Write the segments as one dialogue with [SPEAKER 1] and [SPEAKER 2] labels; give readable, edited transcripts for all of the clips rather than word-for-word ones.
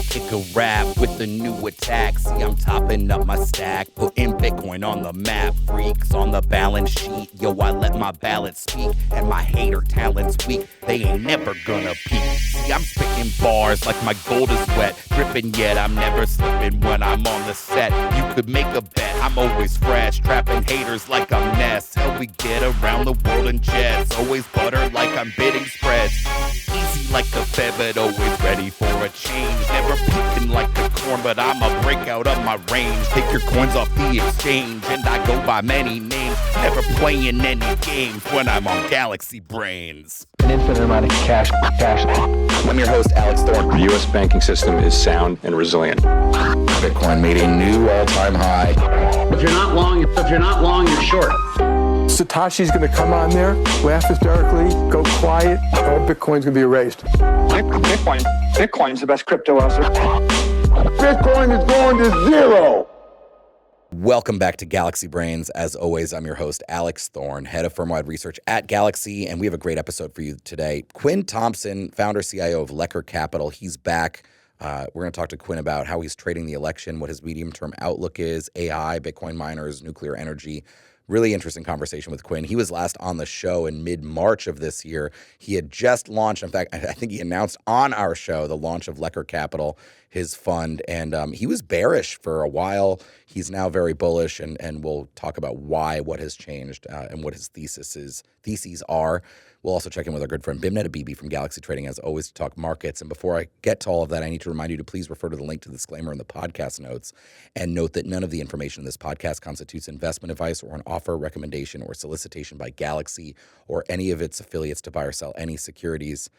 [SPEAKER 1] kick a rap with a new attack. See, I'm topping up my stack, putting Bitcoin on the map. Freaks on the balance sheet, yo, I let my ballot speak. And my hater talent's weak, they ain't never gonna peak. See, I'm spitting bars like my gold is wet. Dripping yet, I'm never slipping when I'm on the set. You could make a bet, I'm always fresh. Trapping haters like I'm Ness. Hell, we get around the world in jets. Always butter like I'm bidding spreads. Easy like a fed, but always ready for a change. Never peeking like a corn, but I'm a breakout of my range. Take your coins off the exchange, and I go by many names. Never playing any games when I'm on Galaxy Brains.
[SPEAKER 2] An infinite amount of cash.
[SPEAKER 3] I'm your host, Alex Thorn. The U.S. banking system is sound and resilient.
[SPEAKER 4] Bitcoin made a new all-time high.
[SPEAKER 5] If you're not long, you're short.
[SPEAKER 6] Satoshi's going to come on there, laugh hysterically, go quiet. All Bitcoin's going to be erased.
[SPEAKER 3] Bitcoin's the best crypto asset.
[SPEAKER 6] Bitcoin is going to zero.
[SPEAKER 4] Welcome back to Galaxy Brains. As always, I'm your host, Alex Thorn, head of firm-wide research at Galaxy, and we have a great episode for you today. Quinn Thompson, founder, CIO of Lekker Capital, he's back. We're going to talk to Quinn about how he's trading the election, what his medium-term outlook is, AI, Bitcoin miners, nuclear energy. Really interesting conversation with Quinn. He was last on the show in mid-March of this year. He had just launched, in fact, I think he announced on our show the launch of Lekker Capital, his fund, and he was bearish for a while. He's now very bullish, and we'll talk about why, what has changed, and what his theses are. We'll also check in with our good friend Bimnet Abibi from Galaxy Trading, as always, to talk markets. And before I get to all of that, I need to remind you to please refer to the link to the disclaimer in the podcast notes, and note that none of the information in this podcast constitutes investment advice or an offer, recommendation, or solicitation by Galaxy or any of its affiliates to buy or sell any securities.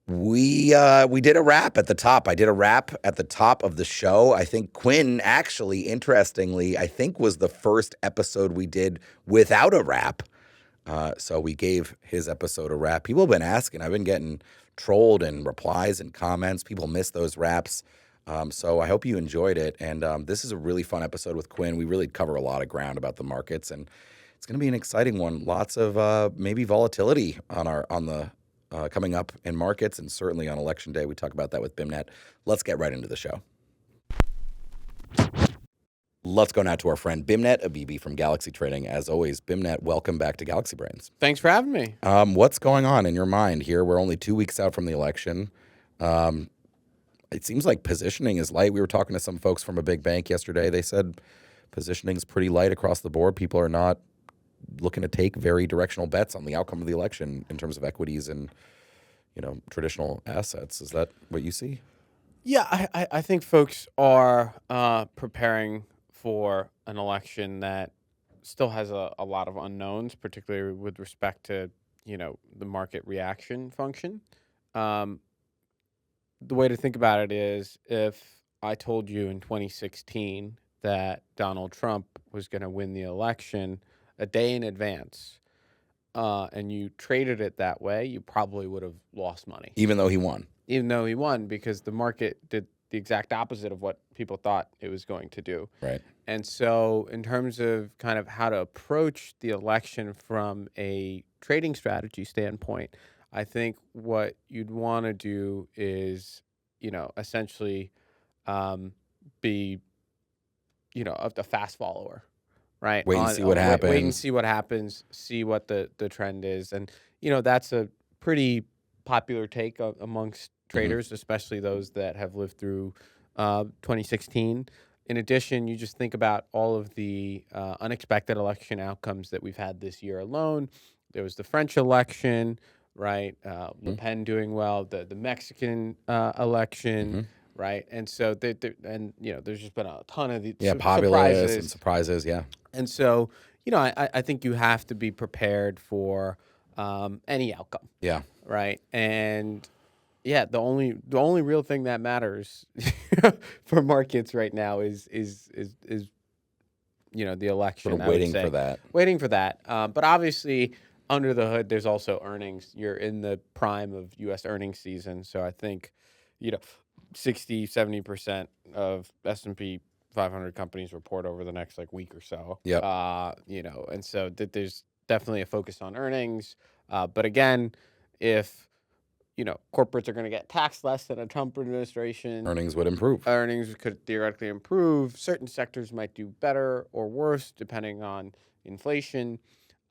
[SPEAKER 4] We did a wrap at the top. I did a wrap at the top of the show. I think Quinn, actually, interestingly, I think was the first episode we did without a wrap. So we gave his episode a wrap. People have been asking. I've been getting trolled in replies and comments. People miss those wraps. So I hope you enjoyed it. And this is a really fun episode with Quinn. We really cover a lot of ground about the markets, and it's going to be an exciting one. Lots of maybe volatility on the coming up in markets, and certainly on election day. We talk about that with Bimnet. Let's get right into the show. Let's go now to our friend Bimnet Abibi from Galaxy Trading. As always, Bimnet, welcome back to Galaxy Brains.
[SPEAKER 7] Thanks for having me.
[SPEAKER 4] What's going on in your mind here? We're only 2 weeks out from the election. It seems like positioning is light. We were talking to some folks from a big bank yesterday. They said positioning is pretty light across the board. People are not looking to take very directional bets on the outcome of the election in terms of equities and, traditional assets. Is that what you see?
[SPEAKER 7] Yeah, I think folks are preparing for an election that still has a lot of unknowns, particularly with respect to, the market reaction function. The way to think about it is, if I told you in 2016 that Donald Trump was going to win the election a day in advance, and you traded it that way, you probably would have lost money.
[SPEAKER 4] Even though he won?
[SPEAKER 7] Even though he won, because the market did the exact opposite of what people thought it was going to do.
[SPEAKER 4] Right.
[SPEAKER 7] And so in terms of kind of how to approach the election from a trading strategy standpoint, I think what you'd want to do is, essentially be, a fast follower, right?
[SPEAKER 4] Wait and see what happens.
[SPEAKER 7] Wait and see what happens, see what the trend is. And, that's a pretty popular take amongst traders, especially those that have lived through 2016. In addition, you just think about all of the unexpected election outcomes that we've had this year alone. There was the French election, right? Le Pen doing well, the Mexican election, right? And so, there's just been a ton of these
[SPEAKER 4] populists and surprises, yeah.
[SPEAKER 7] And so, I think you have to be prepared for any outcome.
[SPEAKER 4] Yeah.
[SPEAKER 7] Right. And yeah, the only real thing that matters for markets right now is the election.
[SPEAKER 4] Sort of waiting for that.
[SPEAKER 7] Waiting for that. But obviously, under the hood, there's also earnings. You're in the prime of U.S. earnings season, so I think 60-70% of S&P 500 companies report over the next week or so.
[SPEAKER 4] Yeah.
[SPEAKER 7] And so there's definitely a focus on earnings. But again, if corporates are going to get taxed less than a Trump administration.
[SPEAKER 4] Earnings would improve.
[SPEAKER 7] Earnings could theoretically improve. Certain sectors might do better or worse depending on inflation.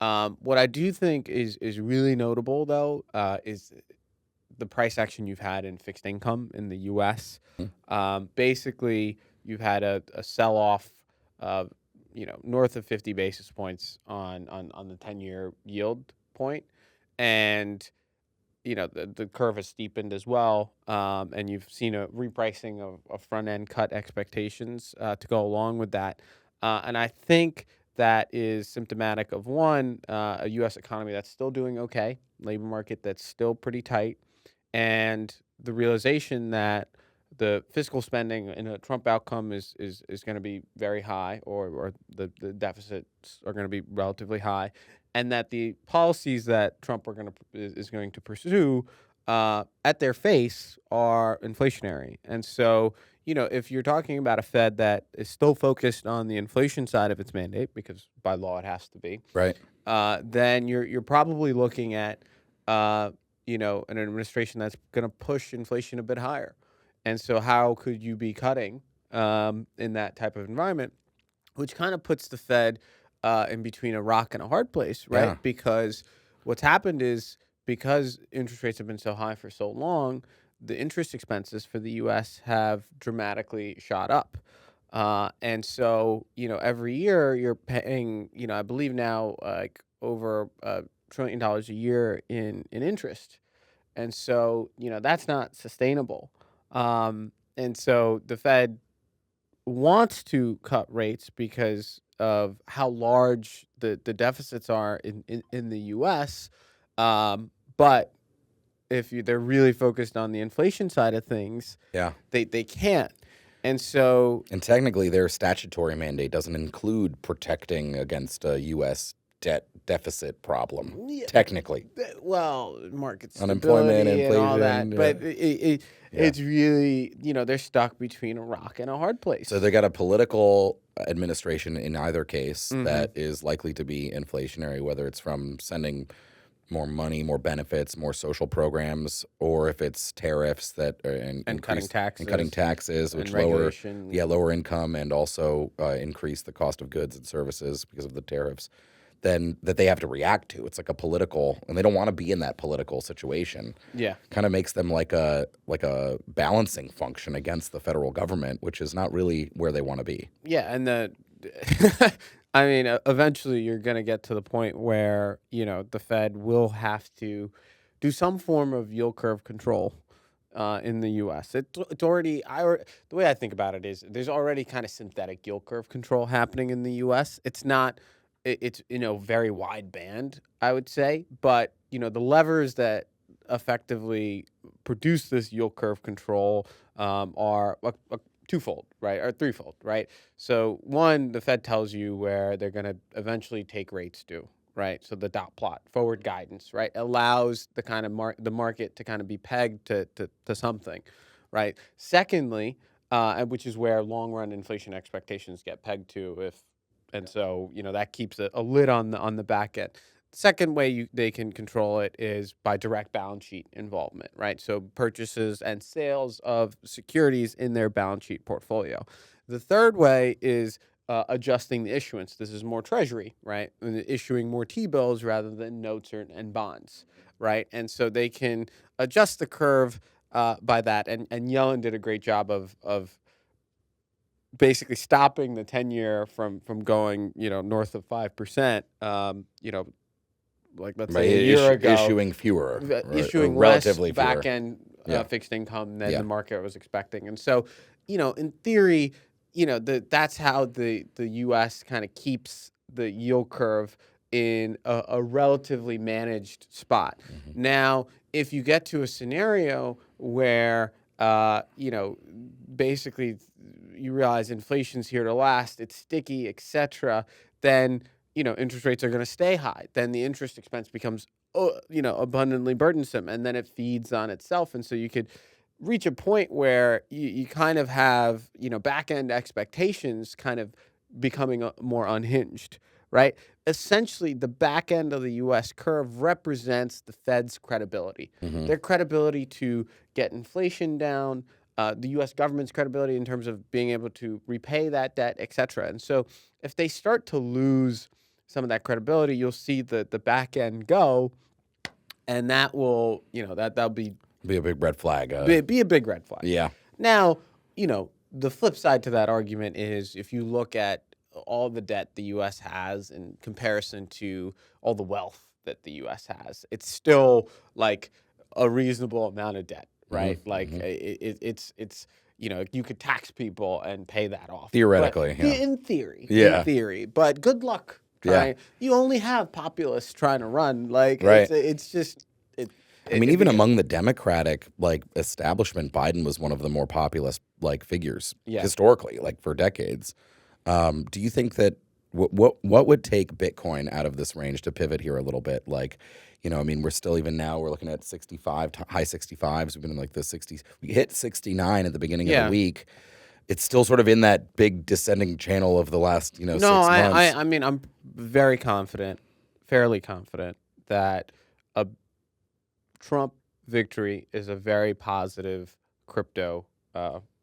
[SPEAKER 7] What I do think is really notable, though, is the price action you've had in fixed income in the U.S. Basically, you've had a sell-off of, north of 50 basis points on the 10-year yield point. And, the curve has steepened as well. And you've seen a repricing of front-end cut expectations to go along with that. And I think that is symptomatic of, one, a U.S. economy that's still doing okay, labor market that's still pretty tight, and the realization that the fiscal spending in a Trump outcome is going to be very high, or the deficits are going to be relatively high, and that the policies that Trump is going to pursue at their face are inflationary. And so, if you're talking about a Fed that is still focused on the inflation side of its mandate, because by law it has to be,
[SPEAKER 4] Right.
[SPEAKER 7] then you're probably looking at an administration that's going to push inflation a bit higher. And so how could you be cutting in that type of environment, which kind of puts the Fed in between a rock and a hard place, right?
[SPEAKER 4] Yeah.
[SPEAKER 7] Because what's happened is, because interest rates have been so high for so long, the interest expenses for the U.S. have dramatically shot up. And so, every year you're paying, I believe now, like over $1 trillion a year in interest. And so, that's not sustainable. And so the Fed wants to cut rates because of how large the deficits are in the U.S. But if they're really focused on the inflation side of things, they can't. And so,
[SPEAKER 4] and technically, their statutory mandate doesn't include protecting against a U.S. debt deficit problem. Yeah, technically,
[SPEAKER 7] well, market
[SPEAKER 4] unemployment,
[SPEAKER 7] stability,
[SPEAKER 4] inflation,
[SPEAKER 7] and all that, but it's really, they're stuck between a rock and a hard place.
[SPEAKER 4] So they got a political administration in either case that is likely to be inflationary, whether it's from sending more money, more benefits, more social programs, or if it's tariffs that
[SPEAKER 7] and cutting
[SPEAKER 4] taxes, which lower income and also increase the cost of goods and services because of the tariffs, then that they have to react to. It's like a political, and they don't want to be in that political situation. Yeah, kind of makes them like a balancing function against the federal government, which is not really where they want to be.
[SPEAKER 7] Yeah, and I mean, eventually you're going to get to the point where, the Fed will have to do some form of yield curve control in the U.S. It's already, the way I think about it is there's already kind of synthetic yield curve control happening in the U.S. It's not, it's, very wide band, I would say. But, the levers that effectively produce this yield curve control are twofold, right, or threefold, right? So one, the Fed tells you where they're going to eventually take rates to, right? So the dot plot, forward guidance, right, allows the kind of the market to kind of be pegged to something, right? Secondly, which is where long run inflation expectations get pegged to, so that keeps a lid on the back end. Second way they can control it is by direct balance sheet involvement, right? So purchases and sales of securities in their balance sheet portfolio. The third way is adjusting the issuance. This is more treasury, right? Issuing more T-bills rather than notes and bonds, right? And so they can adjust the curve by that. And Yellen did a great job of basically stopping the 10-year from going, north of 5%, like let's say a year ago,
[SPEAKER 4] issuing fewer,
[SPEAKER 7] issuing
[SPEAKER 4] relatively
[SPEAKER 7] less back end fixed income than the market was expecting. And so, in theory, that's how the U.S. kind of keeps the yield curve in a relatively managed spot. Now, if you get to a scenario where, basically you realize inflation's here to last, it's sticky, etc., then interest rates are going to stay high. Then the interest expense becomes, abundantly burdensome, and then it feeds on itself. And so you could reach a point where you kind of have, back-end expectations kind of becoming more unhinged, right? essentially the back end of the U.S. curve represents the Fed's credibility, their credibility to get inflation down, the U.S. government's credibility in terms of being able to repay that debt, et cetera. And so if they start to lose some of that credibility, you'll see the back end go, and that will, that'll be
[SPEAKER 4] a big red flag.
[SPEAKER 7] Be a big red flag.
[SPEAKER 4] Yeah.
[SPEAKER 7] Now, the flip side to that argument is if you look at all the debt the U.S. has in comparison to all the wealth that the U.S. has, it's still like a reasonable amount of debt, right? It's you could tax people and pay that off.
[SPEAKER 4] Theoretically,
[SPEAKER 7] but,
[SPEAKER 4] yeah.
[SPEAKER 7] In theory.
[SPEAKER 4] Yeah.
[SPEAKER 7] In theory. But good luck trying. Yeah. You only have populists trying to run. Like,
[SPEAKER 4] right.
[SPEAKER 7] It's just...
[SPEAKER 4] even among the Democratic establishment, Biden was one of the more populist figures historically, for decades. Do you think that what would take Bitcoin out of this range to pivot here a little bit? We're still even now we're looking at 65, high 65s. We've been in the 60s. We hit 69 at the beginning of the week. It's still sort of in that big descending channel of the last 6 months.
[SPEAKER 7] I'm very confident, fairly confident that a Trump victory is a very positive crypto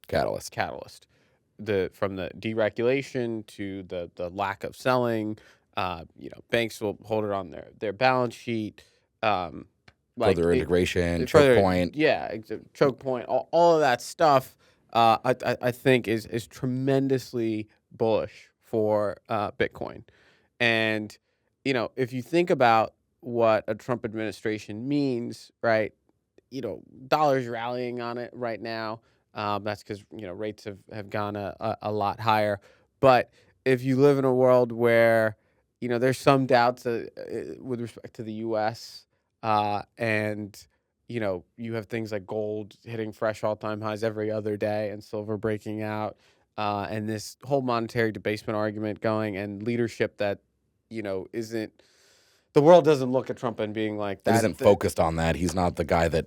[SPEAKER 4] catalyst.
[SPEAKER 7] From the deregulation to the lack of selling, banks will hold it on their balance sheet.
[SPEAKER 4] Further integration, choke point.
[SPEAKER 7] Yeah, choke point. All of that stuff, I think is tremendously bullish for Bitcoin. And if you think about what a Trump administration means, right? Dollars rallying on it right now. That's because rates have gone a lot higher. But if you live in a world where there's some doubts with respect to the U.S. And you have things like gold hitting fresh all-time highs every other day and silver breaking out, and this whole monetary debasement argument going, and leadership that isn't. The world doesn't look at Trump and being like that.
[SPEAKER 4] He isn't focused on that. He's not the guy that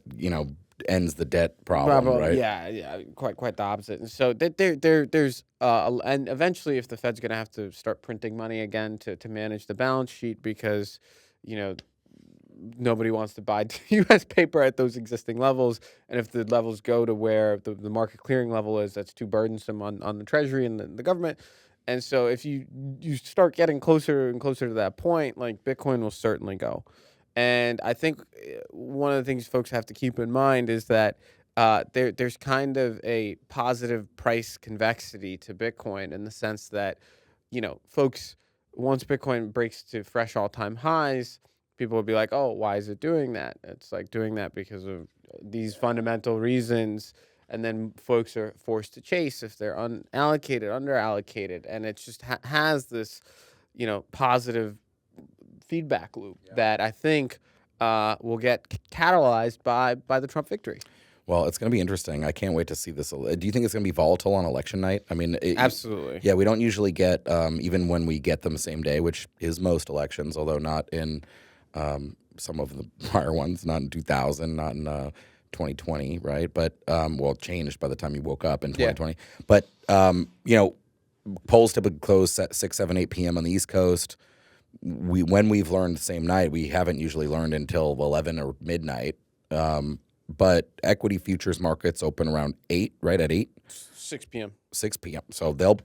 [SPEAKER 4] ends the debt problem, right?
[SPEAKER 7] Yeah, quite the opposite. And so there's and eventually, if the Fed's going to have to start printing money again to manage the balance sheet, because nobody wants to buy U.S. paper at those existing levels, and if the levels go to where the market clearing level is, that's too burdensome on the Treasury and the government. And so if you start getting closer and closer to that point, Bitcoin will certainly go. And I think one of the things folks have to keep in mind is that there's kind of a positive price convexity to Bitcoin, in the sense that, folks, once Bitcoin breaks to fresh all-time highs, people will be like, oh, why is it doing that? It's doing that because of these fundamental reasons. And then folks are forced to chase if they're unallocated, underallocated. And it just has this, positive feedback loop that I think will get catalyzed by the Trump victory.
[SPEAKER 4] Well, it's going to be interesting. I can't wait to see this. Do you think it's going to be volatile on election night?
[SPEAKER 7] Absolutely.
[SPEAKER 4] Yeah, we don't usually get, even when we get them same day, which is most elections, although not in some of the prior ones, not in 2000, not in 2020, right? But, changed by the time you woke up in 2020. Yeah. But, polls typically close at 6, 7, 8 p.m. on the East Coast. When we've learned the same night, we haven't usually learned until 11 or midnight. But equity futures markets open around 8, right? At 8?
[SPEAKER 7] 6 p.m.
[SPEAKER 4] 6 p.m. So there'll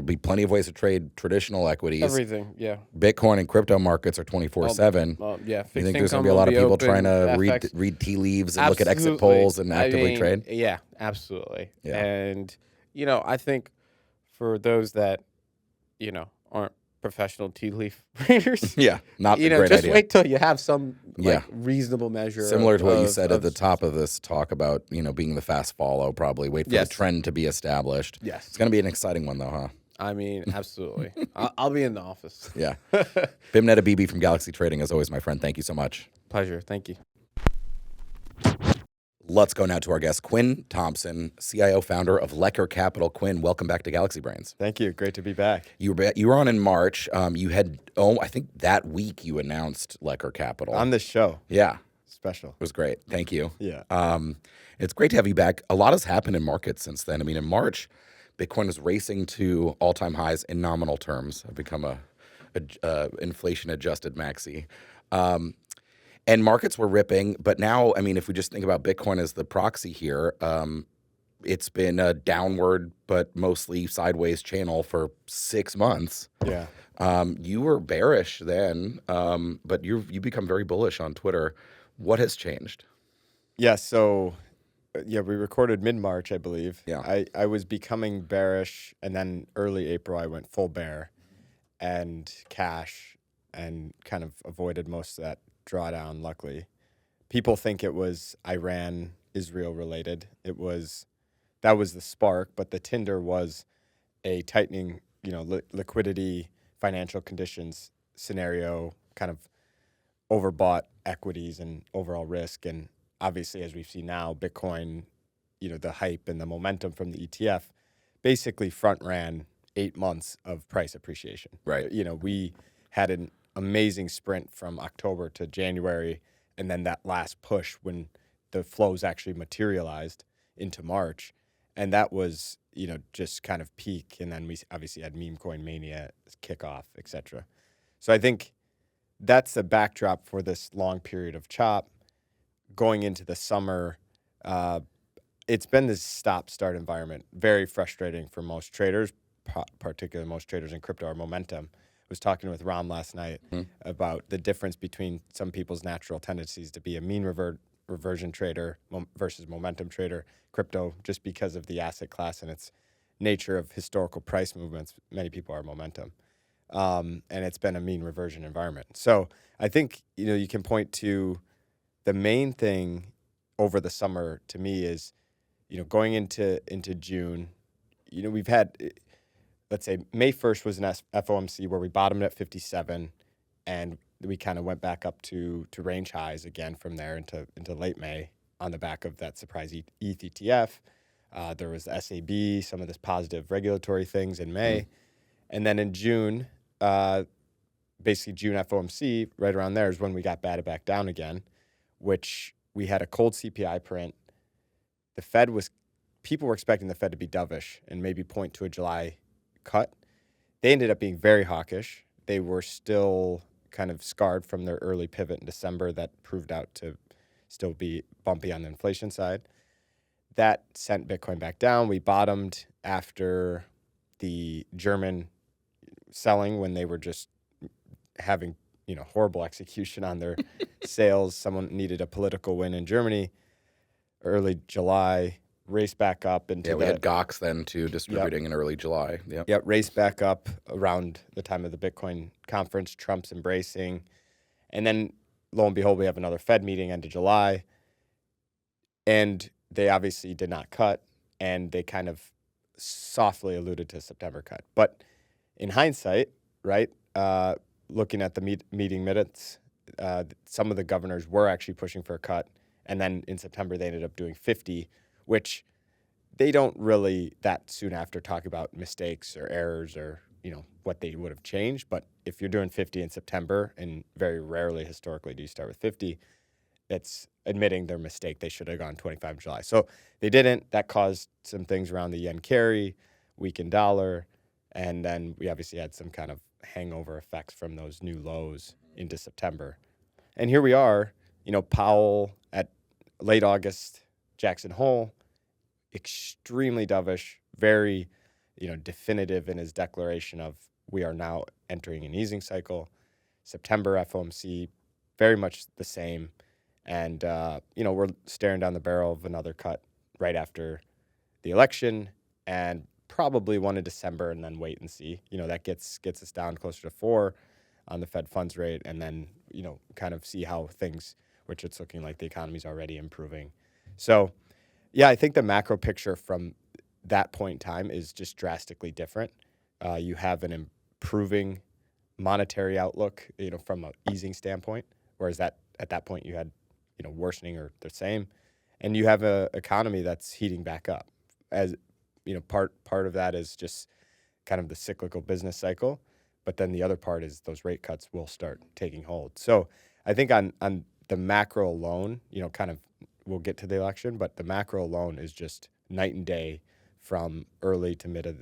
[SPEAKER 4] be plenty of ways to trade traditional equities.
[SPEAKER 7] Everything, yeah.
[SPEAKER 4] Bitcoin and crypto markets are 24/7.
[SPEAKER 7] Yeah.
[SPEAKER 4] You think there's going to be a lot of people trying to read tea leaves and look at exit polls and actively trade?
[SPEAKER 7] Yeah, absolutely.
[SPEAKER 4] Yeah.
[SPEAKER 7] And, I think for those that, aren't professional tea leaf readers.
[SPEAKER 4] Yeah, not a great
[SPEAKER 7] just
[SPEAKER 4] idea.
[SPEAKER 7] wait till you have some reasonable measure.
[SPEAKER 4] Similar to what you said at the top of this talk about, being the fast follow, probably wait for the trend to be established.
[SPEAKER 7] Yes.
[SPEAKER 4] It's going to be an exciting one though, huh?
[SPEAKER 7] Absolutely. I'll be in the office.
[SPEAKER 4] Yeah. Bimneta BB from Galaxy Trading, as always, my friend. Thank you so much.
[SPEAKER 7] Pleasure. Thank you.
[SPEAKER 4] Let's go now to our guest, Quinn Thompson, CIO founder of Lekker Capital. Quinn, welcome back to Galaxy Brains.
[SPEAKER 2] Thank you. Great to be back.
[SPEAKER 4] You were on in March. You had, I think that week you announced Lekker Capital.
[SPEAKER 2] On this show.
[SPEAKER 4] Yeah.
[SPEAKER 2] Special.
[SPEAKER 4] It was great. Thank you.
[SPEAKER 2] Yeah.
[SPEAKER 4] It's great to have you back. A lot has happened in markets since then. In March, Bitcoin was racing to all-time highs in nominal terms. I've become a inflation adjusted maxi. And markets were ripping, but now, I mean, if we just think about Bitcoin as the proxy here, it's been a downward but mostly sideways channel for 6 months.
[SPEAKER 2] Yeah.
[SPEAKER 4] You were bearish then, but you become very bullish on Twitter. What has changed?
[SPEAKER 2] Yeah. So, we recorded mid-March, I believe.
[SPEAKER 4] Yeah.
[SPEAKER 2] I was becoming bearish, and then early April, I went full bear and cash and kind of avoided most of that drawdown, luckily. People think it was Iran-Israel related. That was the spark, but the tinder was a tightening, liquidity, financial conditions scenario, kind of overbought equities and overall risk. And obviously, as we've seen now, Bitcoin, the hype and the momentum from the ETF basically front ran 8 months of price appreciation.
[SPEAKER 4] Right.
[SPEAKER 2] We had an amazing sprint from October to January, and then that last push when the flows actually materialized into March. And that was, just kind of peak. And then we obviously had meme coin mania kickoff, et cetera. So I think that's the backdrop for this long period of chop. Going into the summer, it's been this stop-start environment, very frustrating for most traders, particularly most traders in crypto or momentum. I was talking with Ram last night about the difference between some people's natural tendencies to be a mean reversion trader versus momentum trader. Crypto, just because of the asset class and its nature of historical price movements, many people are momentum. And it's been a mean reversion environment. So I think, you can point to the main thing over the summer to me is, going into June, we've had, let's say May 1st was an FOMC where we bottomed at 57 and we kind of went back up to range highs again from there into late May on the back of that surprise ETH ETF. There was the SAB, some of this positive regulatory things in May. And then in June, basically June FOMC, right around there is when we got batted back down again, which we had a cold CPI print. People were expecting the Fed to be dovish and maybe point to a July cut. They ended up being very hawkish. They were still kind of scarred from their early pivot in December that proved out to still be bumpy on the inflation side. That sent Bitcoin back down. We bottomed after the German selling when they were just having, horrible execution on their sales. Someone needed a political win in Germany. Early July, race back up into
[SPEAKER 4] we had Gox then too, distributing in early July.
[SPEAKER 2] Yep, race back up around the time of the Bitcoin conference, Trump's embracing. And then, lo and behold, we have another Fed meeting end of July. And they obviously did not cut, and they kind of softly alluded to September cut. But in hindsight, right, looking at the meeting minutes, some of the governors were actually pushing for a cut. And then in September, they ended up doing 50, which they don't really that soon after talk about mistakes or errors or, what they would have changed. But if you're doing 50 in September, and very rarely historically do you start with 50, it's admitting their mistake. They should have gone 25 in July. So they didn't. That caused some things around the yen carry, weakened dollar, and then we obviously had some kind of hangover effects from those new lows into September. And here we are, Powell at late August, Jackson Hole, extremely dovish, very, definitive in his declaration of we are now entering an easing cycle. September FOMC, very much the same. And, we're staring down the barrel of another cut right after the election and probably one in December and then wait and see. That gets us down closer to 4 on the Fed funds rate and then, kind of see how things, which it's looking like the economy's already improving. So, yeah, I think the macro picture from that point in time is just drastically different. You have an improving monetary outlook, from an easing standpoint, whereas at that point you had, worsening or the same. And you have an economy that's heating back up. As part of that is just kind of the cyclical business cycle, but then the other part is those rate cuts will start taking hold. So I think on the macro alone, kind of we'll get to the election, but the macro alone is just night and day from early to mid of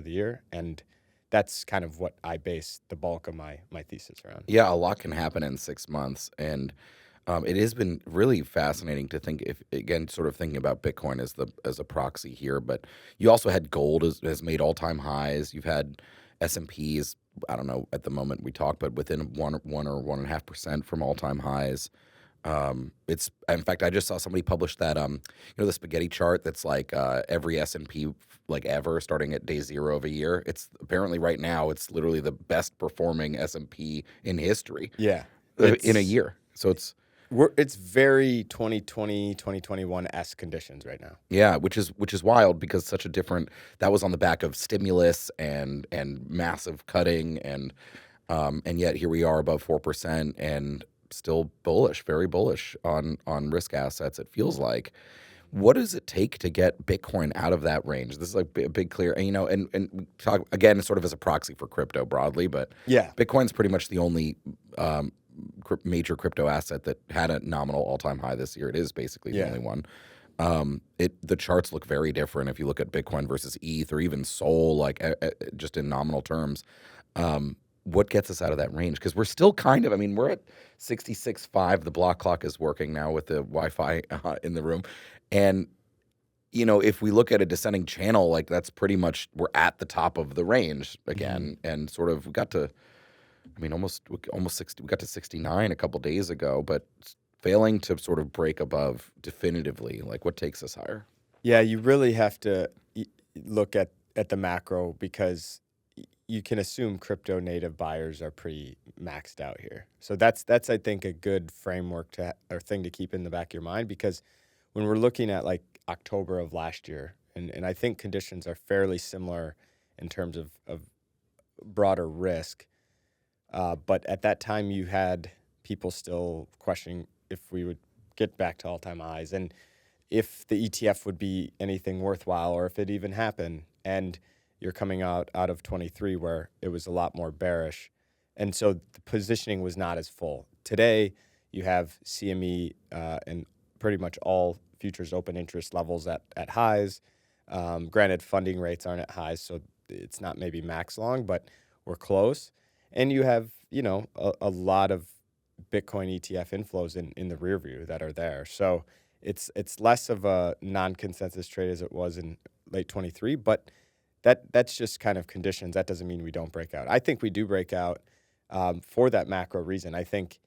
[SPEAKER 2] the year, and that's kind of what I base the bulk of my thesis around.
[SPEAKER 4] Yeah, a lot can happen in 6 months, and it has been really fascinating to think. If again, sort of thinking about Bitcoin as a proxy here, but you also had gold has made all-time highs. You've had S&Ps. I don't know at the moment we talk, but within 1 or 1.5% from all-time highs. It's in fact I just saw somebody publish that the spaghetti chart that's like every S&P like ever starting at day 0 of a year. It's apparently right now it's literally the best performing S&P in history.
[SPEAKER 2] Yeah,
[SPEAKER 4] in a year. So
[SPEAKER 2] it's very 2020 2021-esque conditions right now.
[SPEAKER 4] Yeah, which is wild because such a different that was on the back of stimulus and massive cutting and yet here we are above 4% and still bullish, very bullish on risk assets, it feels like. What does it take to get Bitcoin out of that range? This is like a big clear, and and talk again sort of as a proxy for crypto broadly, but
[SPEAKER 2] yeah,
[SPEAKER 4] Bitcoin's pretty much the only major crypto asset that had a nominal all-time high this year. It is basically the only one. The charts look very different if you look at Bitcoin versus ETH or even Sol, like just in nominal terms. What gets us out of that range? Because we're still kind of, we're at 66.5. The block clock is working now with the Wi-Fi in the room. And, if we look at a descending channel, like that's pretty much, we're at the top of the range again. And sort of we got to, almost 60, we got to 69 a couple days ago, but failing to sort of break above definitively. Like what takes us higher?
[SPEAKER 2] Yeah, you really have to look at the macro because you can assume crypto native buyers are pretty maxed out here. So that's I think a good framework or thing to keep in the back of your mind, because when we're looking at like October of last year, and I think conditions are fairly similar in terms of broader risk, but at that time you had people still questioning if we would get back to all-time highs and if the ETF would be anything worthwhile or if it even happened. And you're coming out of 23 where it was a lot more bearish. And so the positioning was not as full. Today, you have CME and pretty much all futures open interest levels at highs. Granted, funding rates aren't at highs, so it's not maybe max long, but we're close. And you have, a lot of Bitcoin ETF inflows in the rear view that are there. So it's less of a non-consensus trade as it was in late 23, but that's just kind of conditions. That doesn't mean we don't break out. I think we do break out for that macro reason. I think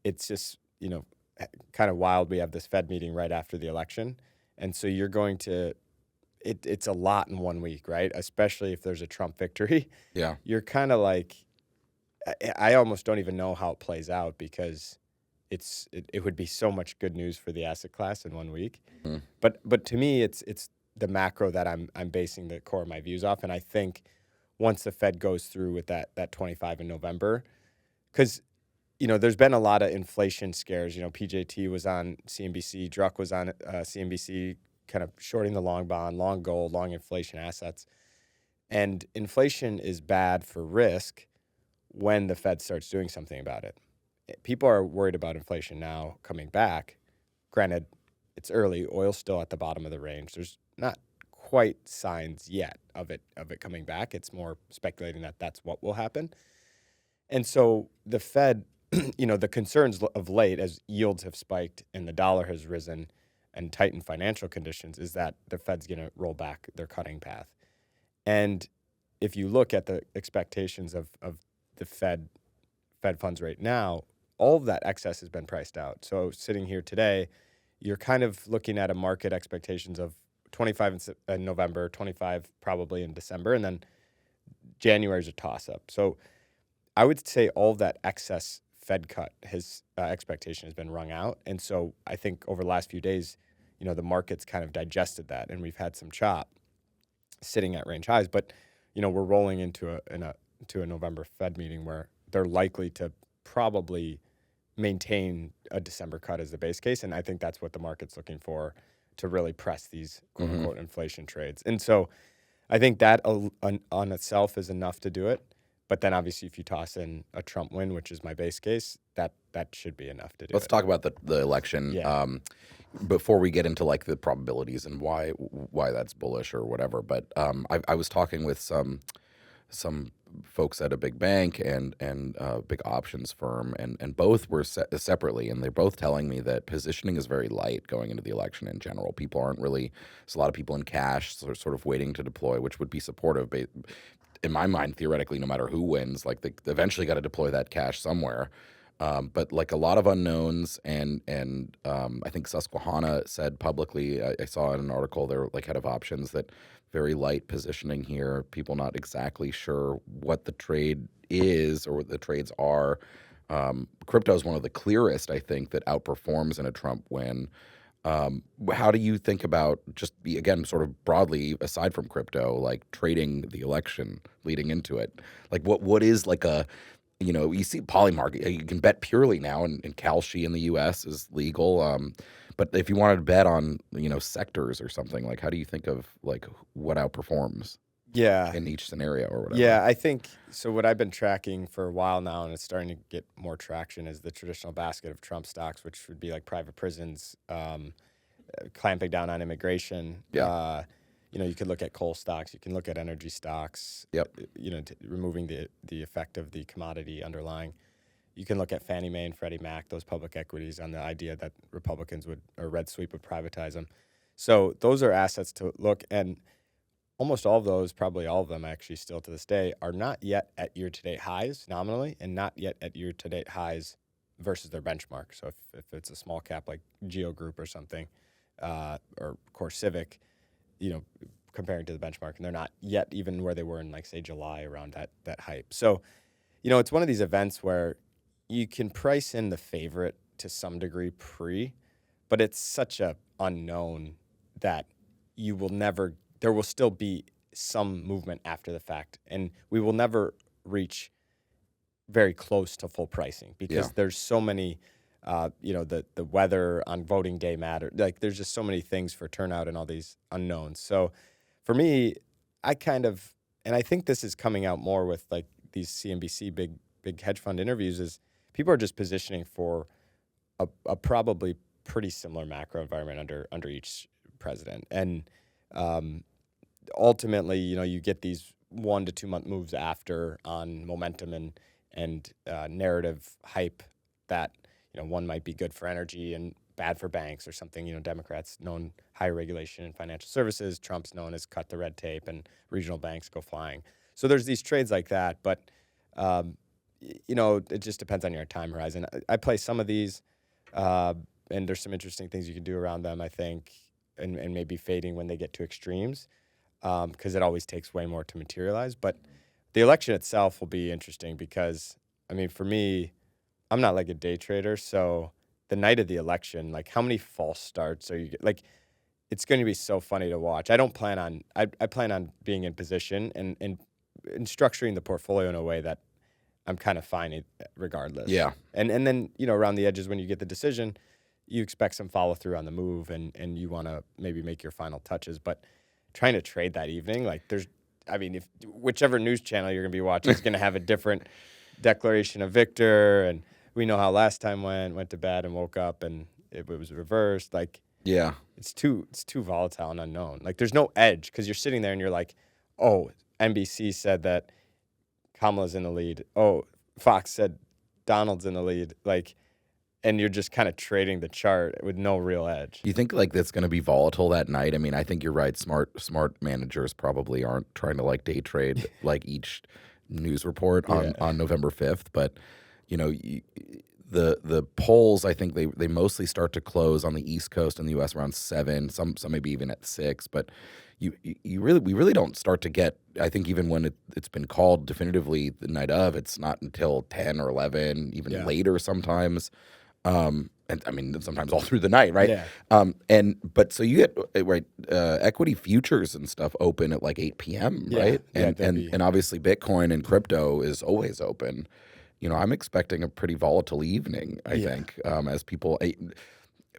[SPEAKER 2] it's just, kind of wild. We have this Fed meeting right after the election. And so you're going to, it's a lot in 1 week, right? Especially if there's a Trump victory.
[SPEAKER 4] Yeah.
[SPEAKER 2] You're kind of like, I almost don't even know how it plays out because it would be so much good news for the asset class in 1 week. Mm-hmm. But to me, it's the macro that I'm basing the core of my views off. And I think once the Fed goes through with that 25 in November, because, there's been a lot of inflation scares. PJT was on CNBC, Druck was on CNBC, kind of shorting the long bond, long gold, long inflation assets. And inflation is bad for risk when the Fed starts doing something about it. People are worried about inflation now coming back. Granted, it's early. Oil's still at the bottom of the range. There's not quite signs yet of it coming back. It's more speculating that that's what will happen. And so the Fed, the concerns of late as yields have spiked and the dollar has risen and tightened financial conditions is that the Fed's going to roll back their cutting path. And if you look at the expectations of the Fed funds rate now, all of that excess has been priced out. So sitting here today, you're kind of looking at a market expectations of 25 in November, 25 probably in December, and then January is a toss-up. So I would say all of that excess Fed cut, his expectation has been wrung out. And so I think over the last few days, the market's kind of digested that, and we've had some chop sitting at range highs. But, we're rolling into a November Fed meeting where they're likely to probably maintain a December cut as the base case. And I think that's what the market's looking for to really press these quote-unquote inflation trades. And so I think that on itself is enough to do it. But then obviously if you toss in a Trump win, which is my base case, that should be enough to do
[SPEAKER 4] Let's
[SPEAKER 2] it.
[SPEAKER 4] talk about the election before we get into like the probabilities and why that's bullish or whatever. But I was talking with some some folks at a big bank and big options firm, and both were separately, and they're both telling me that positioning is very light going into the election in general. People aren't really. There's a lot of people in cash, sort of waiting to deploy, which would be supportive. But in my mind, theoretically, no matter who wins, like they eventually got to deploy that cash somewhere. But like a lot of unknowns, and I think Susquehanna said publicly, I saw in an article, they're like head of options, that very light positioning here, people not exactly sure what the trade is or what the trades are. Crypto is one of the clearest, I think, that outperforms in a Trump win. How do you think about, just again, sort of broadly, aside from crypto, like trading the election leading into it? Like what is like a, you see Polymarket, you can bet purely now, and Kalshi in the U.S. is legal. But if you wanted to bet on, sectors or something, like how do you think of like what outperforms in each scenario or whatever?
[SPEAKER 2] Yeah, I think so. What I've been tracking for a while now, and it's starting to get more traction, is the traditional basket of Trump stocks, which would be like private prisons, clamping down on immigration.
[SPEAKER 4] Yeah.
[SPEAKER 2] You could look at coal stocks, you can look at energy stocks.
[SPEAKER 4] Yep.
[SPEAKER 2] Removing the effect of the commodity underlying. You can look at Fannie Mae and Freddie Mac, those public equities, on the idea that Republicans or red sweep would privatize them. So those are assets to look, and almost all of those, probably all of them actually still to this day, are not yet at year-to-date highs nominally, and not yet at year-to-date highs versus their benchmark. So if it's a small cap like Geo Group or something, or Core Civic, comparing to the benchmark, and they're not yet even where they were in, like, say, July, around that hype. So, it's one of these events where you can price in the favorite to some degree but it's such a unknown that there will still be some movement after the fact, and we will never reach very close to full pricing because there's so many, the weather on voting day matter. Like, there's just so many things for turnout and all these unknowns. So for me, I think this is coming out more with like these CNBC big hedge fund interviews, is people are just positioning for a probably pretty similar macro environment under each president. And ultimately, you get these 1 to 2 month moves after on momentum and narrative hype that, one might be good for energy and bad for banks or something. Democrats known high regulation in financial services. Trump's known as cut the red tape, and regional banks go flying. So there's these trades like that, but it just depends on your time horizon. I play some of these, and there's some interesting things you can do around them, I think, and maybe fading when they get to extremes, because it always takes way more to materialize. But the election itself will be interesting because, for me, I'm not like a day trader, so the night of the election, like, how many false starts are you like? It's going to be so funny to watch. I don't plan on. I plan on being in position and structuring the portfolio in a way that I'm kind of fine regardless.
[SPEAKER 4] Yeah.
[SPEAKER 2] And then, around the edges when you get the decision, you expect some follow through on the move, and you want to maybe make your final touches. But trying to trade that evening, like, if whichever news channel you're going to be watching is going to have a different declaration of victor, and we know how last time went to bed and woke up and it was reversed. Like,
[SPEAKER 4] yeah,
[SPEAKER 2] it's too volatile and unknown. Like, there's no edge because you're sitting there and you're like, oh, NBC said that Kamala's in the lead. Oh, Fox said Donald's in the lead. Like, and you're just kind of trading the chart with no real edge.
[SPEAKER 4] Do you think like that's going to be volatile that night? I think you're right. Smart managers probably aren't trying to like day trade like each news report on November 5th, but the polls, I think they mostly start to close on the East Coast in the U.S. around 7, some maybe even at 6, but we really don't start to get, I think, even when it's been called definitively the night of, it's not until 10 or 11, even later sometimes. And sometimes all through the night, right?
[SPEAKER 2] Yeah.
[SPEAKER 4] But so you get equity futures and stuff open at like 8 p.m., right? And obviously Bitcoin and crypto is always open. I'm expecting a pretty volatile evening, I think, as people,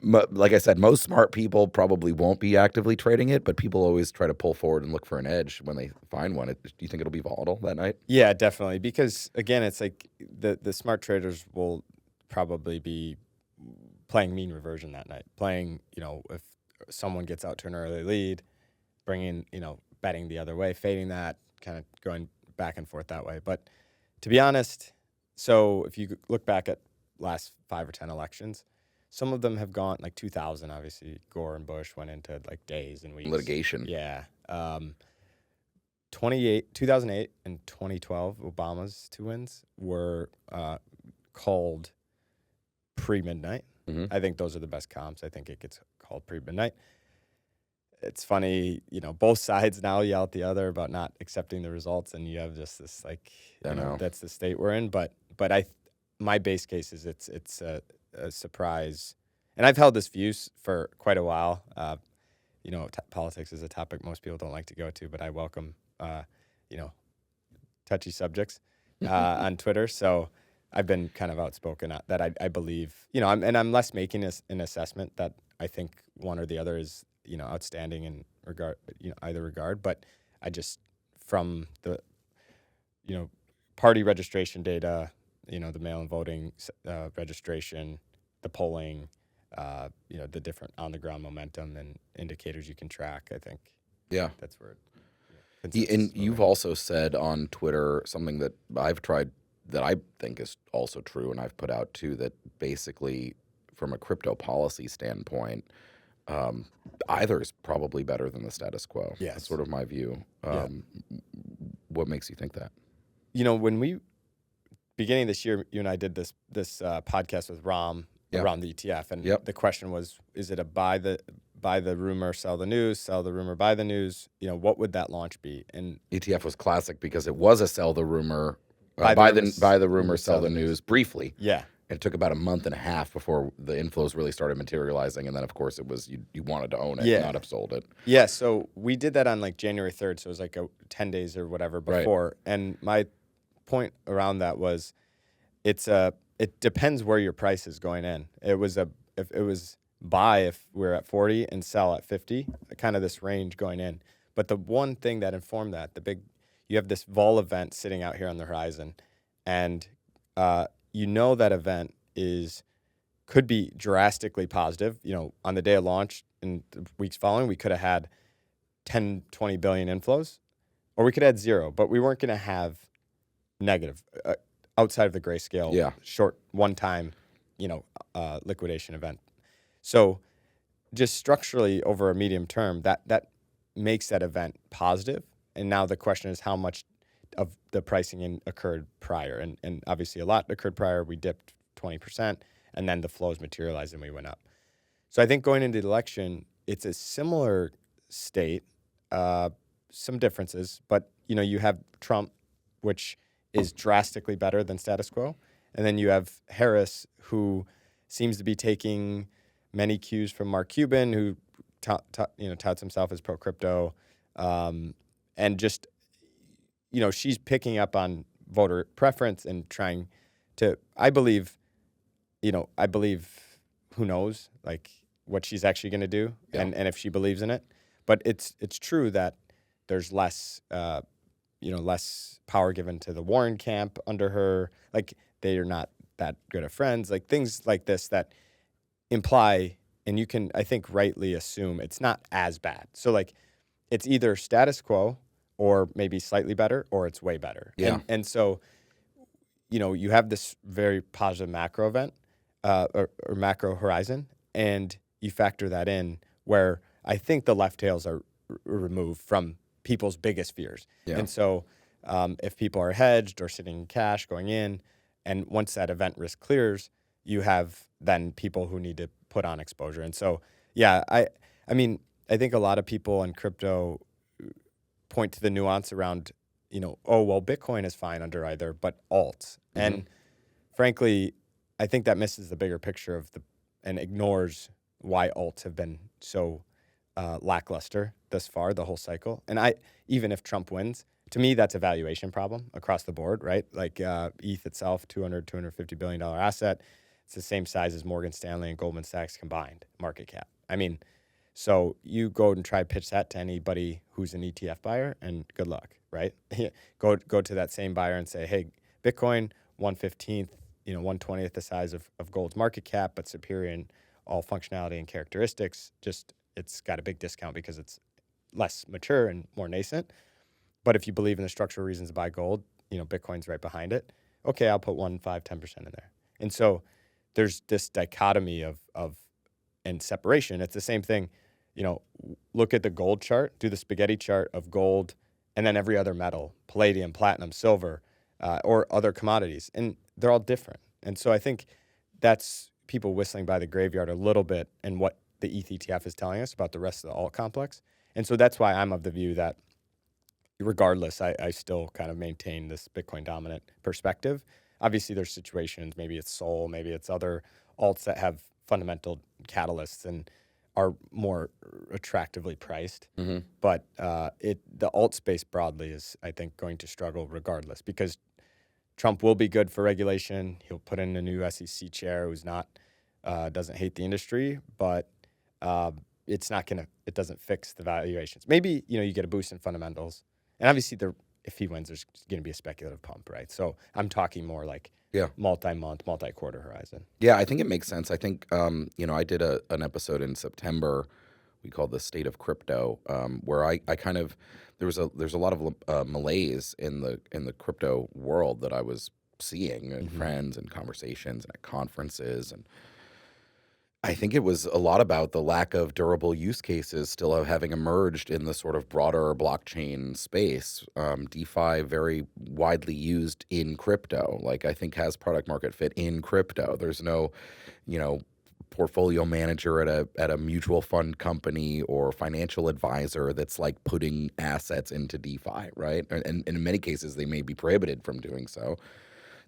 [SPEAKER 4] like I said, most smart people probably won't be actively trading it, but people always try to pull forward and look for an edge when they find one. Do you think it'll be volatile that night?
[SPEAKER 2] Yeah, definitely. Because, again, it's like the smart traders will probably be playing mean reversion that night. Playing, if someone gets out to an early lead, bringing, betting the other way, fading that, kind of going back and forth that way. But to be honest, so if you look back at last 5 or 10 elections, some of them have gone, like 2000, obviously, Gore and Bush went into like days and weeks.
[SPEAKER 4] Litigation.
[SPEAKER 2] Yeah. 2008 and 2012, Obama's 2 wins were called pre-midnight.
[SPEAKER 4] Mhm.
[SPEAKER 2] I think those are the best comps. I think it gets called pre-midnight. It's funny, both sides now yell at the other about not accepting the results, and you have just this like,
[SPEAKER 4] I know.
[SPEAKER 2] that's the state we're in. But my base case is it's a surprise, and I've held this view for quite a while. Politics is a topic most people don't like to go to, but I welcome touchy subjects on Twitter. So I've been kind of outspoken that I believe, I'm less making an assessment that I think one or the other is, outstanding in regard, either regard. But I just, from the, party registration data, the mail-in voting registration, the polling, the different on-the-ground momentum and indicators you can track, I think.
[SPEAKER 4] Yeah.
[SPEAKER 2] That's where
[SPEAKER 4] And you've also said on Twitter something that I've tried that I think is also true, and I've put out too, that basically from a crypto policy standpoint, either is probably better than the status quo.
[SPEAKER 2] Yes.
[SPEAKER 4] That's sort of my view. What makes you think that?
[SPEAKER 2] When we, beginning of this year, you and I did this podcast with Ram around the ETF, and the question was, is it a buy the rumor, sell the news, sell the rumor, buy the news? What would that launch be? And
[SPEAKER 4] ETF was classic because it was a sell the rumor,
[SPEAKER 2] buy
[SPEAKER 4] the rumor, sell the news briefly.
[SPEAKER 2] Yeah.
[SPEAKER 4] It took about a month and a half before the inflows really started materializing, and then of course it was you wanted to own it, not have sold it.
[SPEAKER 2] Yeah, so we did that on like January 3rd, so it was like 10 days or whatever before. Right. And my point around that was, it depends where your price is going in. If it was buy if we're at 40 and sell at 50, kind of this range going in. But the one thing that informed that, you have this vol event sitting out here on the horizon, and that event could be drastically positive. On the day of launch and the weeks following, we could have had 10, 20 billion inflows, or we could have had 0, but we weren't going to have negative outside of the grayscale short one-time, liquidation event. So just structurally over a medium term, that makes that event positive. And now the question is how much of the pricing occurred prior. And obviously a lot occurred prior. We dipped 20%, and then the flows materialized and we went up. So I think going into the election, it's a similar state, some differences, but you have Trump, which is drastically better than status quo. And then you have Harris, who seems to be taking many cues from Mark Cuban, who touts himself as pro-crypto. And just, she's picking up on voter preference and trying to, I believe, who knows, like, what she's actually going to do and if she believes in it. But it's true that there's less power given to the Warren camp under her. Like, they are not that good of friends. Like, things like this that imply, and you can, I think, rightly assume it's not as bad. So, like, it's either status quo or maybe slightly better, or it's way better.
[SPEAKER 4] Yeah.
[SPEAKER 2] And so, you have this very positive macro event or macro horizon, and you factor that in where I think the left tails are removed from people's biggest fears. Yeah. And so if people are hedged or sitting in cash going in, and once that event risk clears, you have then people who need to put on exposure. And so, I think a lot of people in crypto point to the nuance around, Bitcoin is fine under either, but alts. Mm-hmm. And frankly, I think that misses the bigger picture and ignores why alts have been so lackluster thus far, the whole cycle. And even if Trump wins, to me, that's a valuation problem across the board, right? Like ETH itself, $250 billion asset. It's the same size as Morgan Stanley and Goldman Sachs combined market cap. So you go and try to pitch that to anybody who's an ETF buyer, and good luck, right? Go to that same buyer and say, hey, Bitcoin, 1/15th, 1/20th the size of gold's market cap, but superior in all functionality and characteristics. Just it's got a big discount because it's less mature and more nascent. But if you believe in the structural reasons to buy gold, Bitcoin's right behind it. Okay, I'll put 1, 5, 10% in there. And so there's this dichotomy of and separation. It's the same thing. Look at the gold chart, do the spaghetti chart of gold, and then every other metal, palladium, platinum, silver, or other commodities, and they're all different. And so I think that's people whistling by the graveyard a little bit and what the ETH ETF is telling us about the rest of the alt complex. And so that's why I'm of the view that regardless, I still kind of maintain this Bitcoin dominant perspective. Obviously, there's situations, maybe it's Sol, maybe it's other alts that have fundamental catalysts and are more attractively priced.
[SPEAKER 4] Mm-hmm.
[SPEAKER 2] But the alt space broadly is, I think, going to struggle regardless, because Trump will be good for regulation. He'll put in a new SEC chair who's not doesn't hate the industry, but it doesn't fix the valuations. Maybe you get a boost in fundamentals, and obviously if he wins, there's going to be a speculative pump, right? So I'm talking more like multi-month, multi-quarter horizon.
[SPEAKER 4] Yeah, I think it makes sense. I think, I did an episode in September we called the State of Crypto, where I kind of, there's a lot of malaise in the crypto world that I was seeing in friends and conversations and at conferences. And I think it was a lot about the lack of durable use cases still having emerged in the sort of broader blockchain space. DeFi very widely used in crypto, like I think has product market fit in crypto. There's no, portfolio manager at a mutual fund company or financial advisor that's like putting assets into DeFi, right? And in many cases, they may be prohibited from doing so.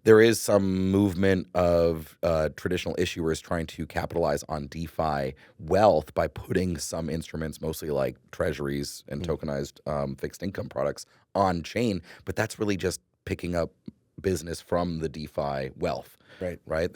[SPEAKER 4] There is some movement of traditional issuers trying to capitalize on DeFi wealth by putting some instruments, mostly like treasuries and tokenized fixed income products, on chain. But that's really just picking up business from the DeFi wealth, right?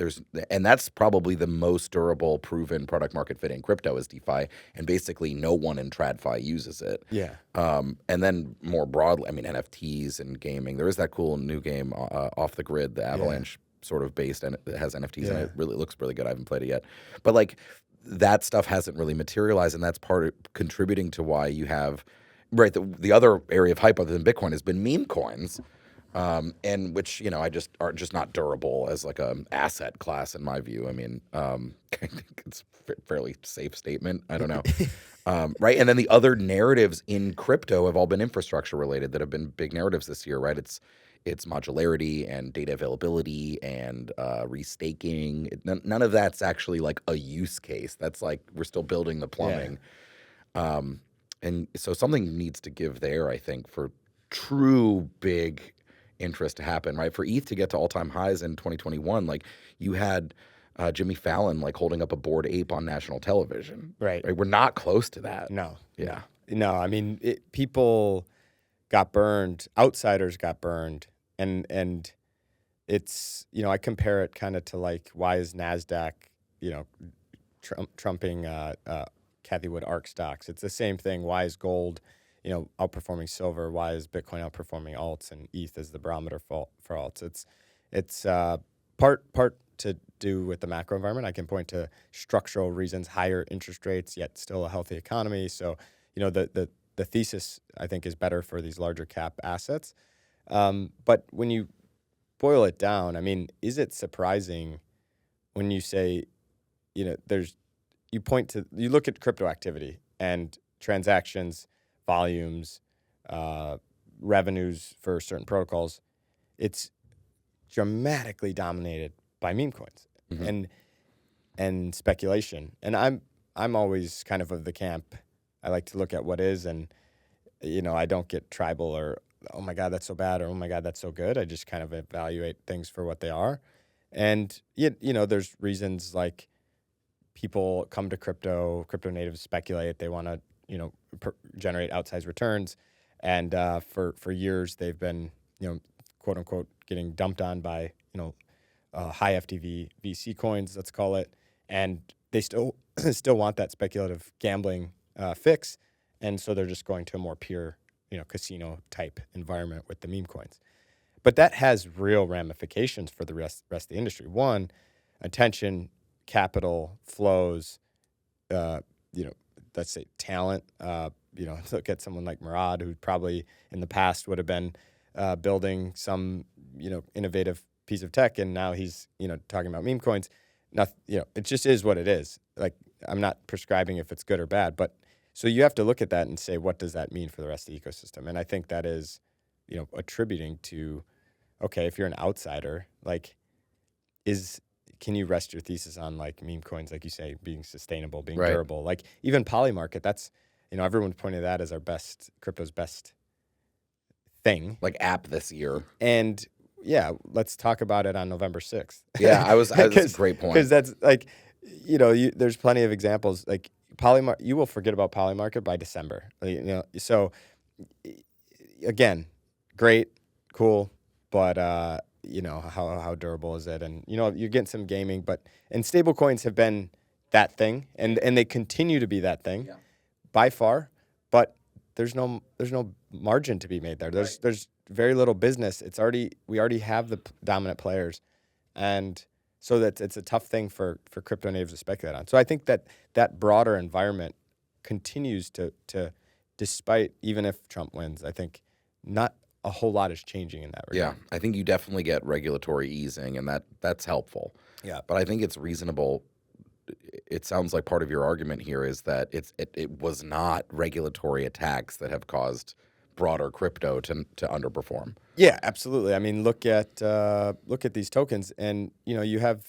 [SPEAKER 4] And that's probably the most durable, proven product market fit in crypto is DeFi, and basically no one in TradFi uses it.
[SPEAKER 2] Yeah.
[SPEAKER 4] And then more broadly, I mean, NFTs and gaming. There is that cool new game, Off the Grid, the Avalanche sort of based, and it has NFTs, and it really looks really good. I haven't played it yet, but like that stuff hasn't really materialized, and that's part of contributing to why you have, right? The other area of hype other than Bitcoin has been meme coins. And which, I just are just not durable as like a asset class in my view. I mean, I think it's a fairly safe statement. I don't know. Right. And then the other narratives in crypto have all been infrastructure related that have been big narratives this year, right? It's modularity and data availability and restaking. None of that's actually like a use case. That's like we're still building the plumbing. And so something needs to give there, I think, for true big interest to happen, right? For ETH to get to all-time highs in 2021, like you had Jimmy Fallon like holding up a bored ape on national television.
[SPEAKER 2] Right.
[SPEAKER 4] We're not close to that.
[SPEAKER 2] No.
[SPEAKER 4] Yeah.
[SPEAKER 2] No, I mean, people got burned, outsiders got burned, and it's, I compare it kind of to like, why is NASDAQ, trumping Cathie Wood ARK stocks? It's the same thing. Why is gold outperforming silver? Why is Bitcoin outperforming alts, and ETH is the barometer for alts? It's part to do with the macro environment. I can point to structural reasons, higher interest rates, yet still a healthy economy. So, the thesis, I think, is better for these larger cap assets. But when you boil it down, I mean, is it surprising when you say, you look at crypto activity and transactions, volumes, revenues for certain protocols, it's dramatically dominated by meme coins and speculation. And I'm always kind of the camp. I like to look at what is, and I don't get tribal or oh my God, that's so bad, or oh my God, that's so good. I just kind of evaluate things for what they are. And there's reasons like people come to crypto natives speculate, they want to generate outsized returns, and for years they've been quote unquote getting dumped on by high FTV VC coins, let's call it, and they still want that speculative gambling fix, and so they're just going to a more pure casino type environment with the meme coins. But that has real ramifications for the rest of the industry. One, attention, capital flows, let's say talent, look at someone like Murad, who probably in the past would have been building some, innovative piece of tech, and now he's, talking about meme coins. It just is what it is. Like, I'm not prescribing if it's good or bad, but so you have to look at that and say, what does that mean for the rest of the ecosystem? And I think that is, attributing to, okay, if you're an outsider, like, can you rest your thesis on like meme coins, like you say, being sustainable, being
[SPEAKER 4] Right.
[SPEAKER 2] durable? Like even Polymarket, that's, everyone's pointing that as crypto's best thing.
[SPEAKER 4] Like app this year.
[SPEAKER 2] And yeah, let's talk about it on November 6th.
[SPEAKER 4] Yeah, that's a great point.
[SPEAKER 2] Because that's like, there's plenty of examples. Like you will forget about Polymarket by December. So again, great, cool, but how durable is it? And you're getting some gaming, and stable coins have been that thing, and they continue to be that thing by far. But there's no margin to be made there. There's very little business. We already have the dominant players, and so that it's a tough thing for crypto natives to speculate on. So I think that broader environment continues to despite, even if Trump wins, I think not a whole lot is changing in that regard.
[SPEAKER 4] Yeah, I think you definitely get regulatory easing, and that's helpful.
[SPEAKER 2] Yeah.
[SPEAKER 4] But I think it's reasonable. It sounds like part of your argument here is that it was not regulatory attacks that have caused broader crypto to underperform.
[SPEAKER 2] Yeah, absolutely. I mean, look at these tokens, and you have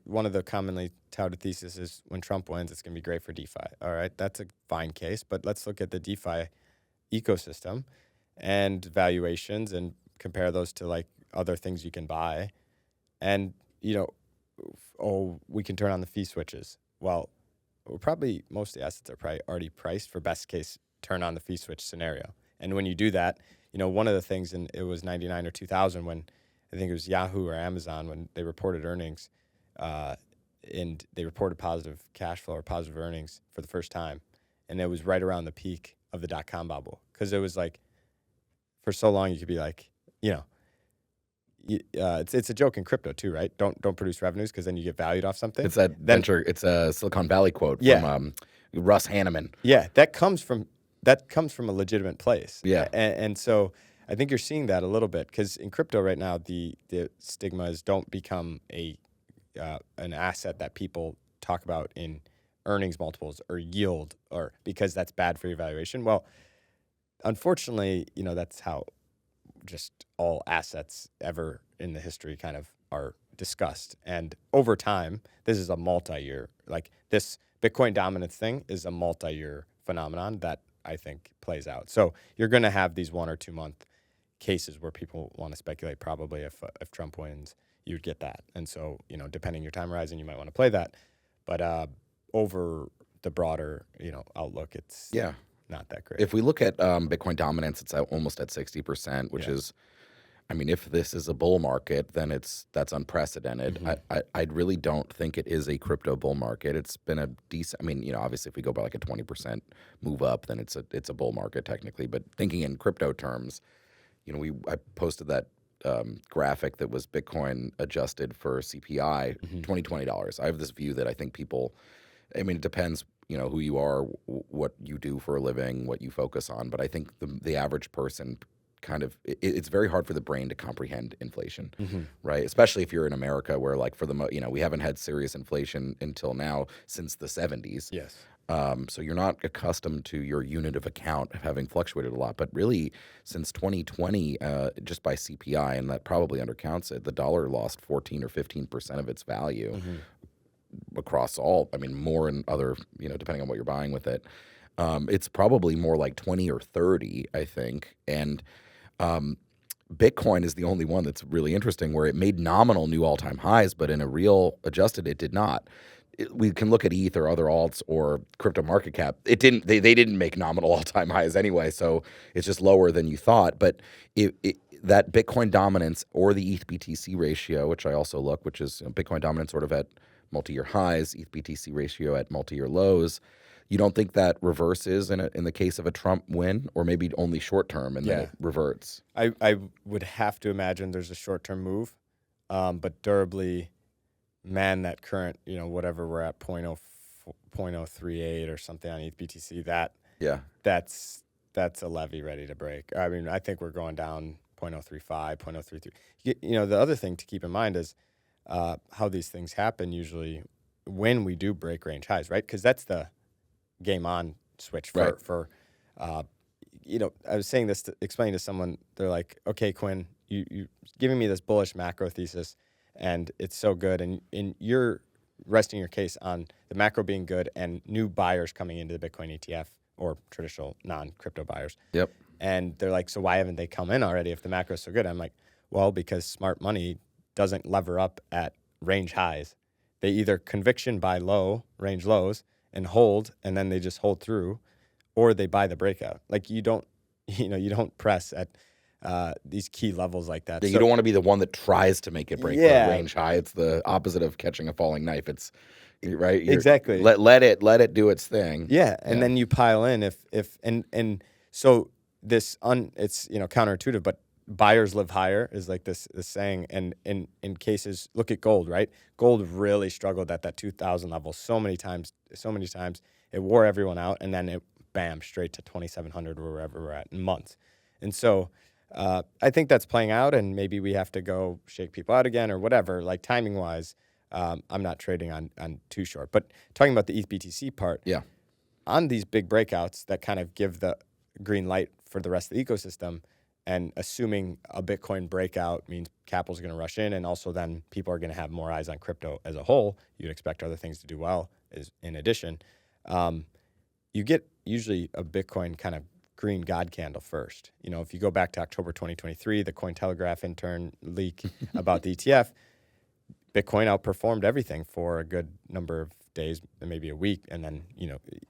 [SPEAKER 2] one of the commonly touted theses is when Trump wins, it's going to be great for DeFi. All right, that's a fine case, but let's look at the DeFi ecosystem and valuations and compare those to like other things you can buy, and we can turn on the fee switches. Well, most of the assets are probably already priced for best case turn on the fee switch scenario. And when you do that, one of the things, and it was 99 or 2000 when I think it was Yahoo or Amazon when they reported earnings, and they reported positive cash flow or positive earnings for the first time, and it was right around the peak of the .com bubble, because it was like for so long you could be like, it's a joke in crypto too, right? Don't produce revenues because then you get valued off something.
[SPEAKER 4] It's it's a Silicon Valley quote from Russ Hanneman.
[SPEAKER 2] Yeah, that comes from a legitimate place.
[SPEAKER 4] Yeah,
[SPEAKER 2] and so I think you're seeing that a little bit, because in crypto right now the stigma is don't become an asset that people talk about in earnings multiples or yield, or because that's bad for your valuation. Well, unfortunately, that's how just all assets ever in the history kind of are discussed. And over time, this is a multi-year, like this Bitcoin dominance thing is a multi-year phenomenon that I think plays out. So you're going to have these 1 or 2 month cases where people want to speculate. Probably if Trump wins, you'd get that. And so, depending your time horizon, you might want to play that. But over the broader, outlook, it's not that great.
[SPEAKER 4] If we look at Bitcoin dominance, it's almost at 60%, which is, I mean, if this is a bull market, then that's unprecedented.
[SPEAKER 2] Mm-hmm.
[SPEAKER 4] I really don't think it is a crypto bull market. It's been a decent. I mean, obviously, if we go by like a 20% move up, then it's a bull market technically. But thinking in crypto terms, I posted that graphic that was Bitcoin adjusted for CPI, $20. I have this view that I think people. I mean, it depends. Who you are, what you do for a living, what you focus on. But I think the average person kind of, it's very hard for the brain to comprehend inflation, right? Especially if you're in America where like we haven't had serious inflation until now since the 70s.
[SPEAKER 2] Yes.
[SPEAKER 4] So you're not accustomed to your unit of account having fluctuated a lot. But really, since 2020, just by CPI, and that probably undercounts it, the dollar lost 14 or 15% of its value. Across all, I mean, more in other, depending on what you're buying with it. It's probably more like 20 or 30, I think. And Bitcoin is the only one that's really interesting where it made nominal new all-time highs, but in a real adjusted, it did not. We can look at ETH or other alts or crypto market cap. It didn't. They didn't make nominal all-time highs anyway, so it's just lower than you thought. But that Bitcoin dominance or the ETH BTC ratio, which I also look, which is Bitcoin dominance sort of at multi-year highs, ETH BTC ratio at multi-year lows. You don't think that reverses in the case of a Trump win, or maybe only short term and then it reverts?
[SPEAKER 2] I would have to imagine there's a short term move, but durably, man, that current whatever we're at 0.038 or something on ETH BTC,
[SPEAKER 4] Yeah.
[SPEAKER 2] that's a levee ready to break. I mean, I think we're going down 0.035, 0.033. The other thing to keep in mind is how these things happen usually when we do break range highs, right? Because that's the game on switch for I was saying this explaining to someone. They're like, okay, Quinn, you giving me this bullish macro thesis, and it's so good, and you're resting your case on the macro being good and new buyers coming into the Bitcoin ETF or traditional non-crypto buyers.
[SPEAKER 4] Yep.
[SPEAKER 2] And they're like, so why haven't they come in already if the macro is so good? I'm like, well, because smart money doesn't lever up at range highs. They either conviction buy range lows, and hold, and then they just hold through, or they buy the breakout. Like you don't press at these key levels like that.
[SPEAKER 4] Yeah,
[SPEAKER 2] So,
[SPEAKER 4] you don't want to be the one that tries to make it break the range high. It's the opposite of catching a falling knife. It's right.
[SPEAKER 2] Exactly.
[SPEAKER 4] Let it do its thing.
[SPEAKER 2] Yeah, and then you pile in so this it's counterintuitive, but buyers live higher is like this saying. And in cases, look at gold, right? Gold really struggled at that 2,000 level so many times. It wore everyone out, and then it bam straight to 2,700 or wherever we're at in months. And so I think that's playing out, and maybe we have to go shake people out again or whatever. Like timing wise, I'm not trading on too short. But talking about the ETH BTC part, on these big breakouts that kind of give the green light for the rest of the ecosystem, and assuming a Bitcoin breakout means capital's going to rush in, and also then people are going to have more eyes on crypto as a whole. You'd expect other things to do well in addition. You get usually a Bitcoin kind of green God candle first. If you go back to October 2023, the Cointelegraph intern leak about the ETF, Bitcoin outperformed everything for a good number of days, maybe a week, and then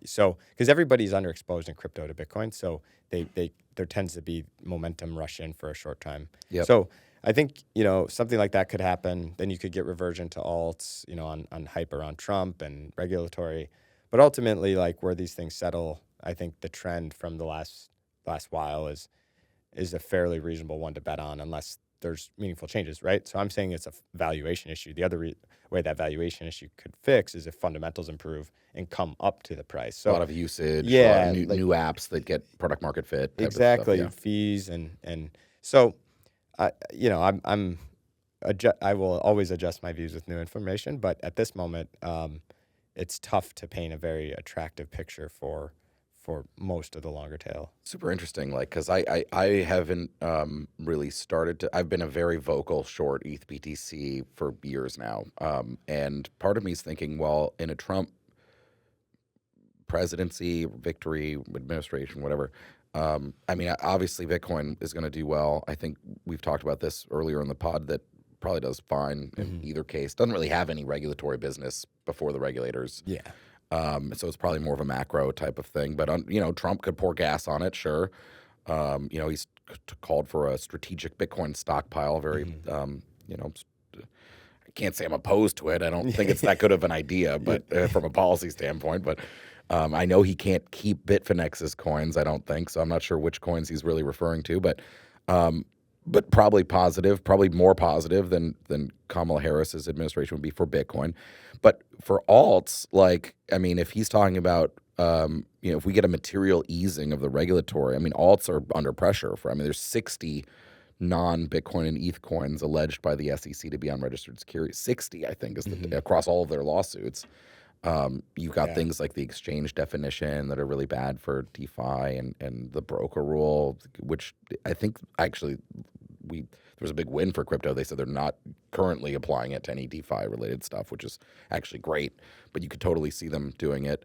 [SPEAKER 2] so because everybody's underexposed in crypto to Bitcoin, so there tends to be momentum rush in for a short time.
[SPEAKER 4] Yep.
[SPEAKER 2] So I think something like that could happen. Then you could get reversion to alts, on hype around Trump and regulatory, but ultimately, like where these things settle, I think the trend from the last while is a fairly reasonable one to bet on, unless there's meaningful changes, right? So I'm saying it's a valuation issue. The other way that valuation issue could fix is if fundamentals improve and come up to the price. So
[SPEAKER 4] a lot of usage, a lot of new apps that get product market fit.
[SPEAKER 2] Exactly,
[SPEAKER 4] Type of stuff,
[SPEAKER 2] fees and so, I will always adjust my views with new information, but at this moment, it's tough to paint a very attractive picture for most of the longer tail.
[SPEAKER 4] Super interesting, because I haven't really started to. I've been a very vocal short ETH BTC for years now, and part of me is thinking, well, in a Trump presidency, victory, administration, whatever. Obviously Bitcoin is going to do well. I think we've talked about this earlier in the pod that probably does fine in either case. Doesn't really have any regulatory business before the regulators.
[SPEAKER 2] Yeah.
[SPEAKER 4] So it's probably more of a macro type of thing. But Trump could pour gas on it, sure. He's called for a strategic Bitcoin stockpile. Very, I can't say I'm opposed to it. I don't think it's that good of an idea, but from a policy standpoint. But I know he can't keep Bitfinex's coins. I don't think so. I'm not sure which coins he's really referring to, but probably positive, probably more positive than Kamala Harris's administration would be for Bitcoin. But for alts, if he's talking about, if we get a material easing of the regulatory, alts are under pressure there's 60 non-Bitcoin and ETH coins alleged by the SEC to be unregistered securities. 60, I think, is across all of their lawsuits. You've got things like the exchange definition that are really bad for DeFi and the broker rule, which I think actually there was a big win for crypto. They said they're not currently applying it to any DeFi related stuff, which is actually great, but you could totally see them doing it.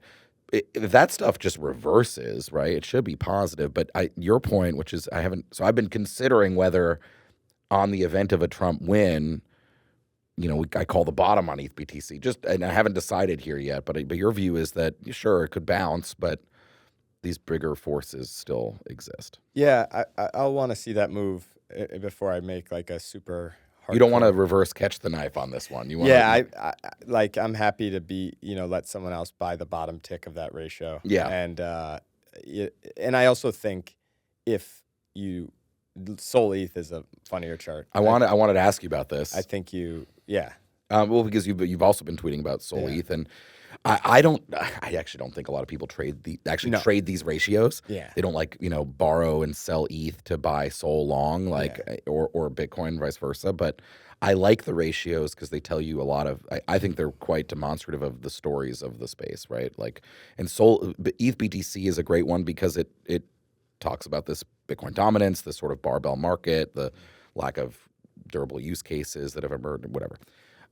[SPEAKER 4] If that stuff just reverses, right, it should be positive. But your point, which is I've been considering whether on the event of a Trump win, I call the bottom on ETH BTC. And I haven't decided here yet, but your view is that sure it could bounce, but these bigger forces still exist.
[SPEAKER 2] Yeah, I'll want to see that move before I make a super hard.
[SPEAKER 4] You don't want to reverse catch the knife on this one. You want
[SPEAKER 2] I'm happy to be let someone else buy the bottom tick of that ratio.
[SPEAKER 4] Yeah,
[SPEAKER 2] and I also think if you Sol ETH is a funnier chart.
[SPEAKER 4] I wanted to ask you about this.
[SPEAKER 2] I think
[SPEAKER 4] well, because you've also been tweeting about Sol ETH, and I actually don't think a lot of people trade these ratios.
[SPEAKER 2] Yeah.
[SPEAKER 4] They don't borrow and sell ETH to buy Sol long or Bitcoin, vice versa. But I like the ratios because they tell you a lot of. I think they're quite demonstrative of the stories of the space, right? Like, and Sol ETH BTC is a great one because it talks about this Bitcoin dominance, this sort of barbell market, the lack of durable use cases that have emerged, whatever.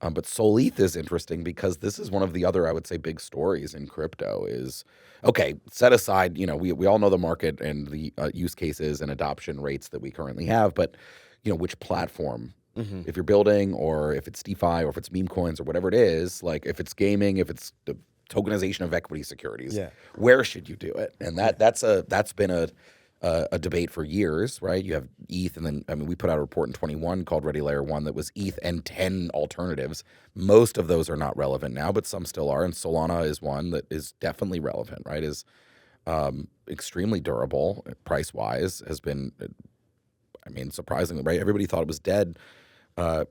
[SPEAKER 4] But Sol ETH is interesting because this is one of the other, I would say, big stories in crypto is, okay, set aside, we all know the market and the use cases and adoption rates that we currently have, but, which platform, if you're building or if it's DeFi or if it's meme coins or whatever it is, like if it's gaming, if it's the tokenization of equity securities, where should you do it? And that's been a debate for years, right? You have ETH, and then we put out a report in 21 called Ready Layer 1 that was ETH and 10 alternatives. Most of those are not relevant now, but some still are. And Solana is one that is definitely relevant, right? Is extremely durable price wise. Has been, surprisingly, right? Everybody thought it was dead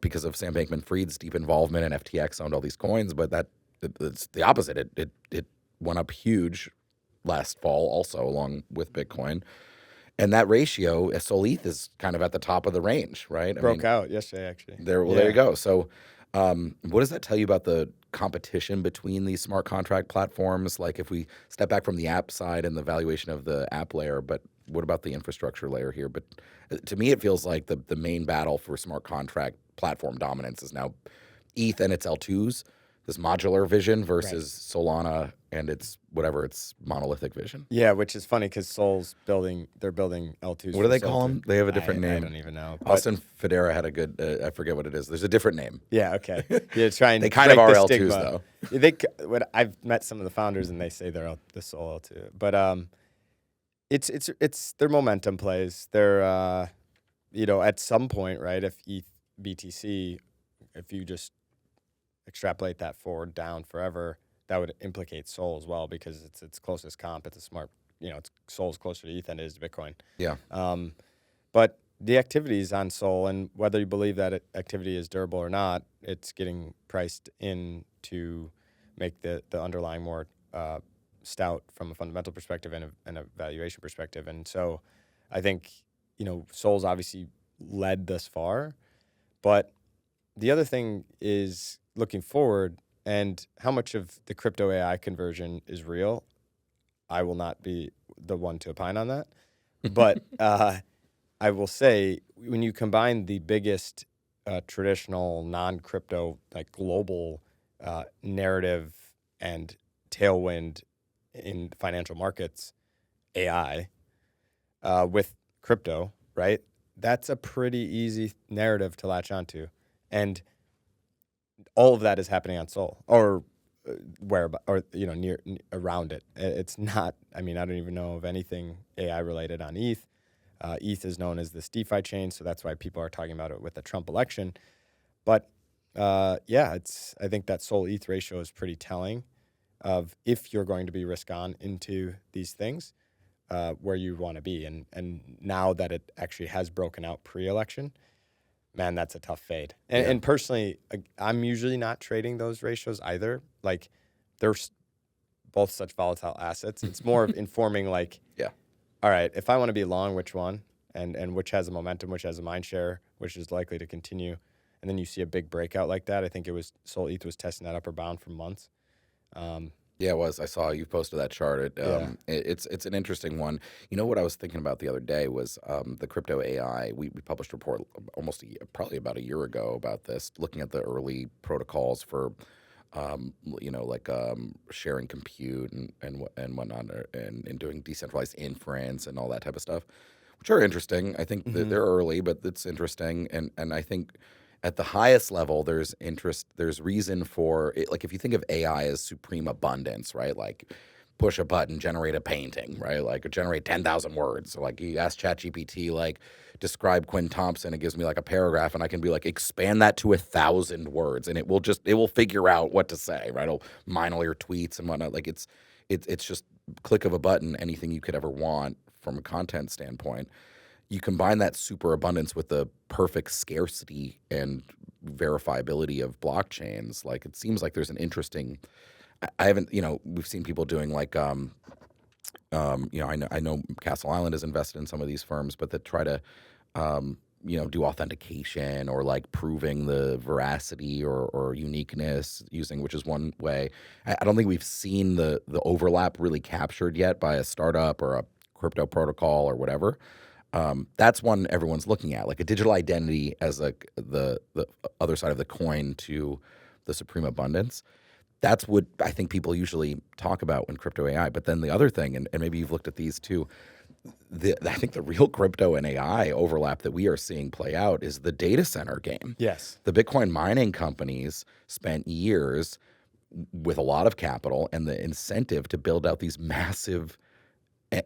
[SPEAKER 4] because of Sam Bankman-Fried's deep involvement, and FTX owned all these coins, but it's the opposite. It went up huge last fall, also along with Bitcoin. And that ratio, Sol ETH, is kind of at the top of the range, right?
[SPEAKER 2] Broke out yesterday, actually.
[SPEAKER 4] There you go. So what does that tell you about the competition between these smart contract platforms? Like if we step back from the app side and the valuation of the app layer, but what about the infrastructure layer here? But to me, it feels like the main battle for smart contract platform dominance is now ETH and its L2s, this modular vision versus Solana and its monolithic vision.
[SPEAKER 2] Yeah, which is funny because they're building L2s.
[SPEAKER 4] What do they call them? They have a different name.
[SPEAKER 2] I don't even know.
[SPEAKER 4] Austin Federa had a good, I forget what it is. There's a different name.
[SPEAKER 2] Yeah, okay. Yeah, trying
[SPEAKER 4] they kind of are
[SPEAKER 2] the
[SPEAKER 4] L2s
[SPEAKER 2] though. I've met some of the founders and they say they're the Sol L2. But it's their momentum plays. They're at some point, right, if ETH BTC, if you just extrapolate that forward down forever, that would implicate Sol as well because it's its closest comp. It's a smart, Sol's closer to ETH than it is to Bitcoin.
[SPEAKER 4] Yeah.
[SPEAKER 2] But the activities on Sol, and whether you believe that activity is durable or not, it's getting priced in to make the underlying more stout from a fundamental perspective and a valuation perspective. And so I think, Sol's obviously led thus far. But the other thing is looking forward and how much of the crypto AI conversion is real. I will not be the one to opine on that. But I will say when you combine the biggest traditional non-crypto, like global narrative and tailwind in financial markets, AI, with crypto, right? That's a pretty easy narrative to latch onto. And all of that is happening on Sol or near around it. It's not, I don't even know of anything AI related on ETH. ETH is known as this DeFi chain, so that's why people are talking about it with the Trump election. But I think that Sol ETH ratio is pretty telling of if you're going to be risk on into these things, where you want to be. And now that it actually has broken out pre-election, man, that's a tough fade. And personally, I'm usually not trading those ratios either. Like, they're both such volatile assets. It's more of informing, all right, if I want to be long, which one? And which has a momentum, which has a mind share, which is likely to continue. And then you see a big breakout like that. I think Sol ETH was testing that upper bound for months.
[SPEAKER 4] Yeah, it was. I saw you posted that chart. It's an interesting one. What I was thinking about the other day was the crypto AI. We published a report probably about a year ago about this, looking at the early protocols for, sharing compute and whatnot, and doing decentralized inference and all that type of stuff, which are interesting. I think that they're early, but it's interesting. And I think at the highest level, there's interest, there's reason for it. Like if you think of AI as supreme abundance, right? Like push a button, generate a painting, right? Like generate 10,000 words. So like you ask ChatGPT, describe Quinn Thompson, it gives me a paragraph, and I can be expand that to 1,000 words, and it will figure out what to say, right? It'll mine all your tweets and whatnot. It's just click of a button, anything you could ever want from a content standpoint. You combine that super abundance with the perfect scarcity and verifiability of blockchains. It seems like there's an interesting I haven't, we've seen people doing like, I know Castle Island is invested in some of these firms, but that try to, do authentication or like proving the veracity or uniqueness using, which is one way. I don't think we've seen the overlap really captured yet by a startup or a crypto protocol or whatever. That's one everyone's looking at, like a digital identity as like the other side of the coin to the supreme abundance. That's what I think people usually talk about when crypto AI. But then the other thing, and maybe you've looked at these too, I think the real crypto and AI overlap that we are seeing play out is the data center game.
[SPEAKER 2] Yes.
[SPEAKER 4] The Bitcoin mining companies spent years with a lot of capital and the incentive to build out these massive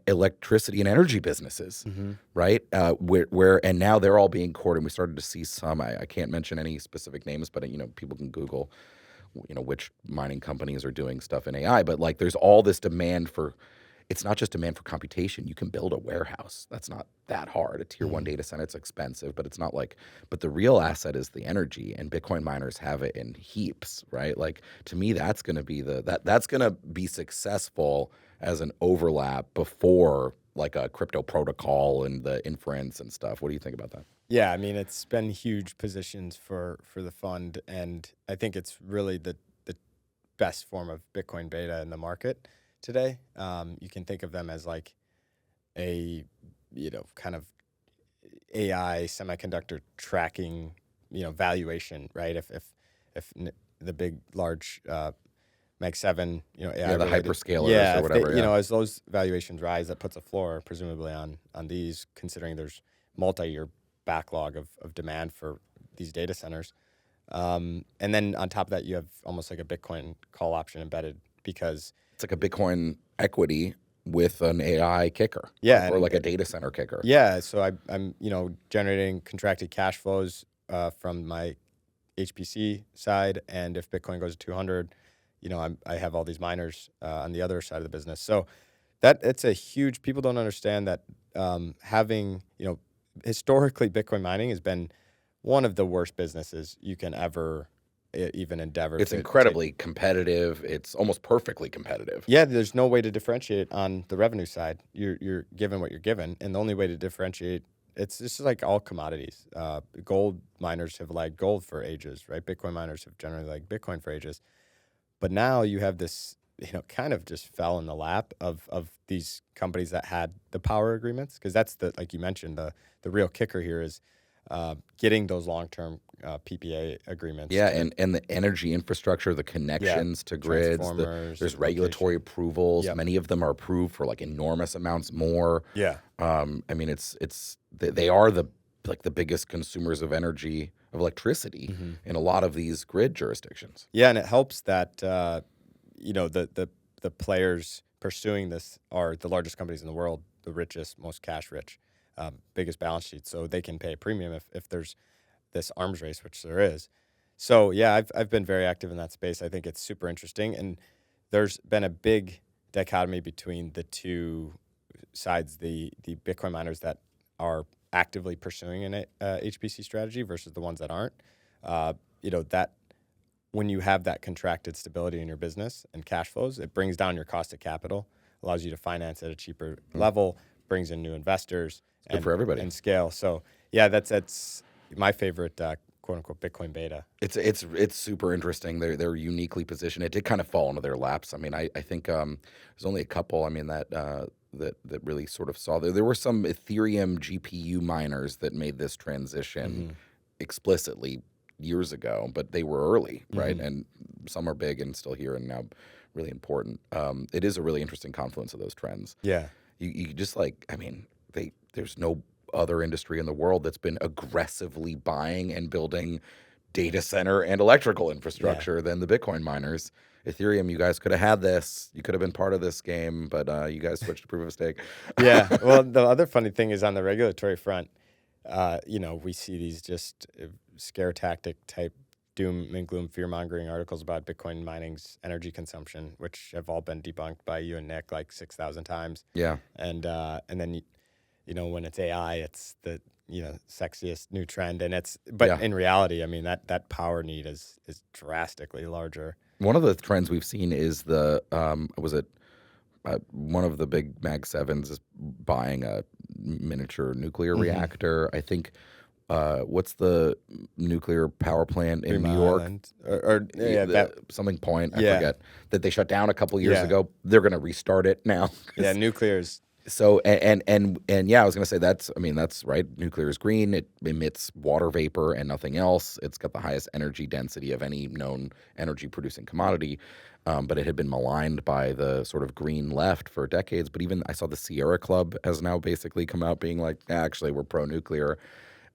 [SPEAKER 4] electricity and energy businesses, right? Where and now they're all being courted. And we started to see some. I can't mention any specific names, but people can Google, which mining companies are doing stuff in AI. But like, there's all this demand for. It's not just demand for computation. You can build a warehouse. That's not that hard. A tier one data center, it's expensive, but it's not like, but the real asset is the energy, and Bitcoin miners have it in heaps, right? Like, to me, that's going to be that's going to be successful as an overlap before like a crypto protocol and the inference and stuff. What do you think about that?
[SPEAKER 2] Yeah, I mean, it's been huge positions for the fund, and I think it's really the best form of Bitcoin beta in the market today. You can think of them as like a, kind of AI semiconductor tracking, valuation, right? If the big, large Mag 7, AI
[SPEAKER 4] the
[SPEAKER 2] related,
[SPEAKER 4] hyperscalers or whatever.
[SPEAKER 2] as those valuations rise, that puts a floor presumably on these, considering there's multi-year backlog of demand for these data centers. And then on top of that, you have almost like a Bitcoin call option embedded, because
[SPEAKER 4] it's like a Bitcoin equity with an AI kicker.
[SPEAKER 2] Yeah,
[SPEAKER 4] or like a data center kicker.
[SPEAKER 2] Yeah, so I'm generating contracted cash flows from my HPC side, and if Bitcoin goes to 200, I have all these miners on the other side of the business. So it's a huge. People don't understand that having historically Bitcoin mining has been one of the worst businesses you can ever even endeavor.
[SPEAKER 4] It's incredibly competitive. It's almost perfectly competitive.
[SPEAKER 2] Yeah, there's no way to differentiate on the revenue side. You're given what you're given, and the only way to differentiate, it's just like all commodities. Gold miners have lagged gold for ages, right? Bitcoin miners have generally lagged Bitcoin for ages. But now you have this, kind of just fell in the lap of these companies that had the power agreements, because that's like you mentioned, the real kicker here is getting those long-term PPA agreements.
[SPEAKER 4] Yeah, and the energy infrastructure, the connections to grids, there's regulatory approvals.
[SPEAKER 2] Yep.
[SPEAKER 4] Many of them are approved for like enormous amounts more.
[SPEAKER 2] Yeah.
[SPEAKER 4] I mean, they are the biggest consumers of energy, of electricity in a lot of these grid jurisdictions.
[SPEAKER 2] Yeah, and it helps that the players pursuing this are the largest companies in the world, the richest, most cash rich, biggest balance sheet, so they can pay a premium if there's this arms race, which there is. So yeah, I've been very active in that space. I think it's super interesting, and there's been a big dichotomy between the two sides: the Bitcoin miners that are actively pursuing an HPC strategy versus the ones that aren't. That when you have that contracted stability in your business and cash flows, it brings down your cost of capital, allows you to finance at a cheaper level, brings in new investors,
[SPEAKER 4] good for everybody,
[SPEAKER 2] and scale. So yeah, that's my favorite quote unquote Bitcoin beta.
[SPEAKER 4] It's super interesting. They're uniquely positioned. It did kind of fall into their laps. I mean, I think there's only a couple. I mean that really sort of saw there were some Ethereum GPU miners that made this transition explicitly years ago, but they were early, right? And some are big and still here and now really important. It is a really interesting confluence of those trends.
[SPEAKER 2] Yeah,
[SPEAKER 4] you just like, I mean, there's no other industry in the world that's been aggressively buying and building data center and electrical infrastructure than the Bitcoin miners. Ethereum, you guys could have had this. You could have been part of this game, but you guys switched to proof of stake.
[SPEAKER 2] Yeah. Well, the other funny thing is on the regulatory front, we see these just scare tactic type doom and gloom, fear mongering articles about Bitcoin mining's energy consumption, which have all been debunked by you and Nick like 6,000 times.
[SPEAKER 4] Yeah.
[SPEAKER 2] And then when it's AI, it's the sexiest new trend, and in reality, I mean that power need is drastically larger.
[SPEAKER 4] One of the trends we've seen is one of the big Mag 7s is buying a miniature nuclear reactor. I think, what's the nuclear power plant in New York? Something Point, I forget, that they shut down a couple years ago. They're going to restart it now.
[SPEAKER 2] Yeah, nuclear's.
[SPEAKER 4] So, and yeah, I was going to say that's right. Nuclear is green. It emits water vapor and nothing else. It's got the highest energy density of any known energy producing commodity. But it had been maligned by the sort of green left for decades. But even I saw the Sierra Club has now basically come out being like, actually, we're pro-nuclear.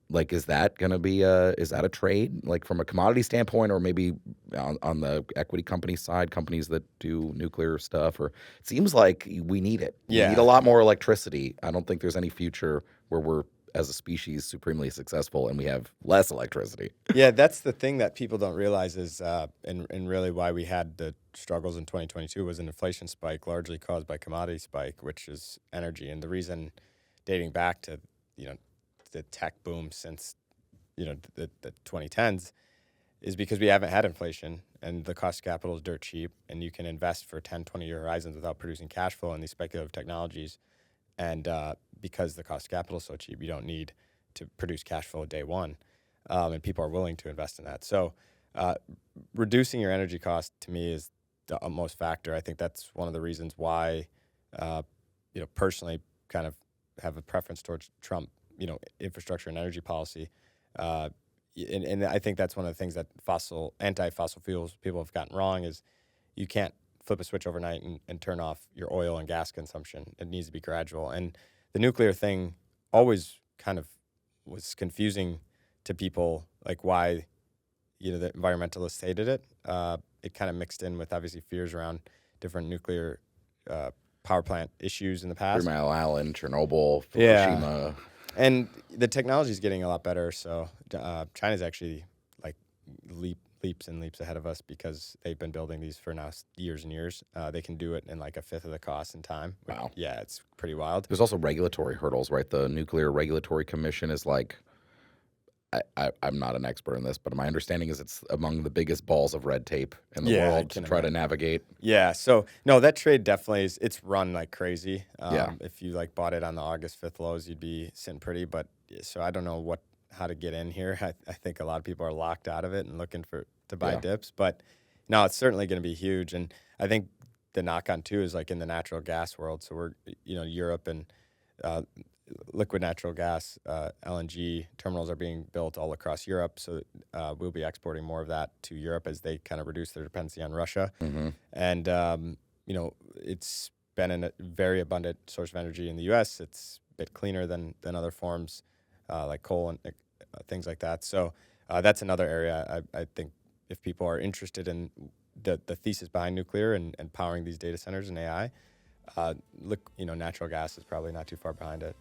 [SPEAKER 4] Like, is that going to be is that a trade, like from a commodity standpoint, or maybe on the equity company side, companies that do nuclear stuff? Or it seems like we need it. We need a lot more electricity. I don't think there's any future where we're, as a species, supremely successful and we have less electricity.
[SPEAKER 2] Yeah, that's the thing that people don't realize is, and really why we had the struggles in 2022 was an inflation spike largely caused by commodity spike, which is energy. And the reason dating back to, the tech boom since, the 2010s is because we haven't had inflation and the cost of capital is dirt cheap and you can invest for 10, 20-year horizons without producing cash flow in these speculative technologies. And because the cost of capital is so cheap, you don't need to produce cash flow day one. And people are willing to invest in that. So reducing your energy cost, to me, is the utmost factor. I think that's one of the reasons why, personally kind of have a preference towards Trump, infrastructure and energy policy. And I think that's one of the things that anti-fossil fuels people have gotten wrong is you can't flip a switch overnight and turn off your oil and gas consumption. It needs to be gradual. And the nuclear thing always kind of was confusing to people, like why, the environmentalists hated it. It kind of mixed in with obviously fears around different nuclear power plant issues in the past.
[SPEAKER 4] 3 Mile Island, Chernobyl, Fukushima.
[SPEAKER 2] And the technology is getting a lot better. So China's actually like leaps and leaps ahead of us because they've been building these for now years and years. They can do it in like a fifth of the cost and time.
[SPEAKER 4] Wow.
[SPEAKER 2] Yeah, it's pretty wild.
[SPEAKER 4] There's also regulatory hurdles, right? The Nuclear Regulatory Commission is like, I'm not an expert in this, but my understanding is it's among the biggest balls of red tape in the world to try to navigate.
[SPEAKER 2] Yeah, so no, that trade definitely it's run like crazy.
[SPEAKER 4] Yeah.
[SPEAKER 2] If you like bought it on the August 5th lows, you'd be sitting pretty. But so I don't know how to get in here. I think a lot of people are locked out of it and looking to buy dips. But no, it's certainly going to be huge. And I think the knock on too is like in the natural gas world. So we're Europe and liquid natural gas, LNG terminals are being built all across Europe. So we'll be exporting more of that to Europe as they kind of reduce their dependency on Russia. Mm-hmm. And, it's been a very abundant source of energy in the U.S. It's a bit cleaner than other forms like coal and things like that. So that's another area I think if people are interested in the thesis behind nuclear and powering these data centers and AI, natural gas is probably not too far behind it.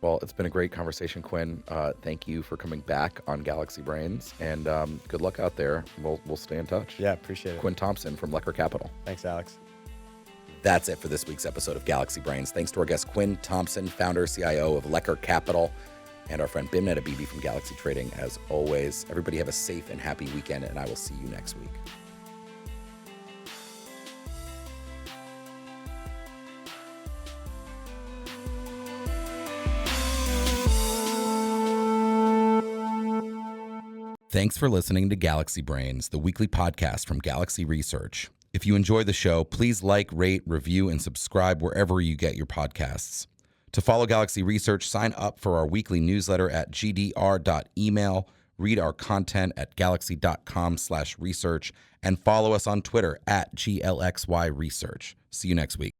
[SPEAKER 4] Well, it's been a great conversation, Quinn. Thank you for coming back on Galaxy Brains, and good luck out there. We'll stay in touch.
[SPEAKER 2] Yeah, appreciate it.
[SPEAKER 4] Quinn Thompson from Lekker Capital.
[SPEAKER 2] Thanks, Alex.
[SPEAKER 4] That's it for this week's episode of Galaxy Brains. Thanks to our guest, Quinn Thompson, founder, CIO of Lekker Capital, and our friend Bimnet Abibi from Galaxy Trading, as always. Everybody have a safe and happy weekend, and I will see you next week. Thanks for listening to Galaxy Brains, the weekly podcast from Galaxy Research. If you enjoy the show, please like, rate, review, and subscribe wherever you get your podcasts. To follow Galaxy Research, sign up for our weekly newsletter at gdr.email, read our content at galaxy.com/research, and follow us on Twitter at GLXY Research. See you next week.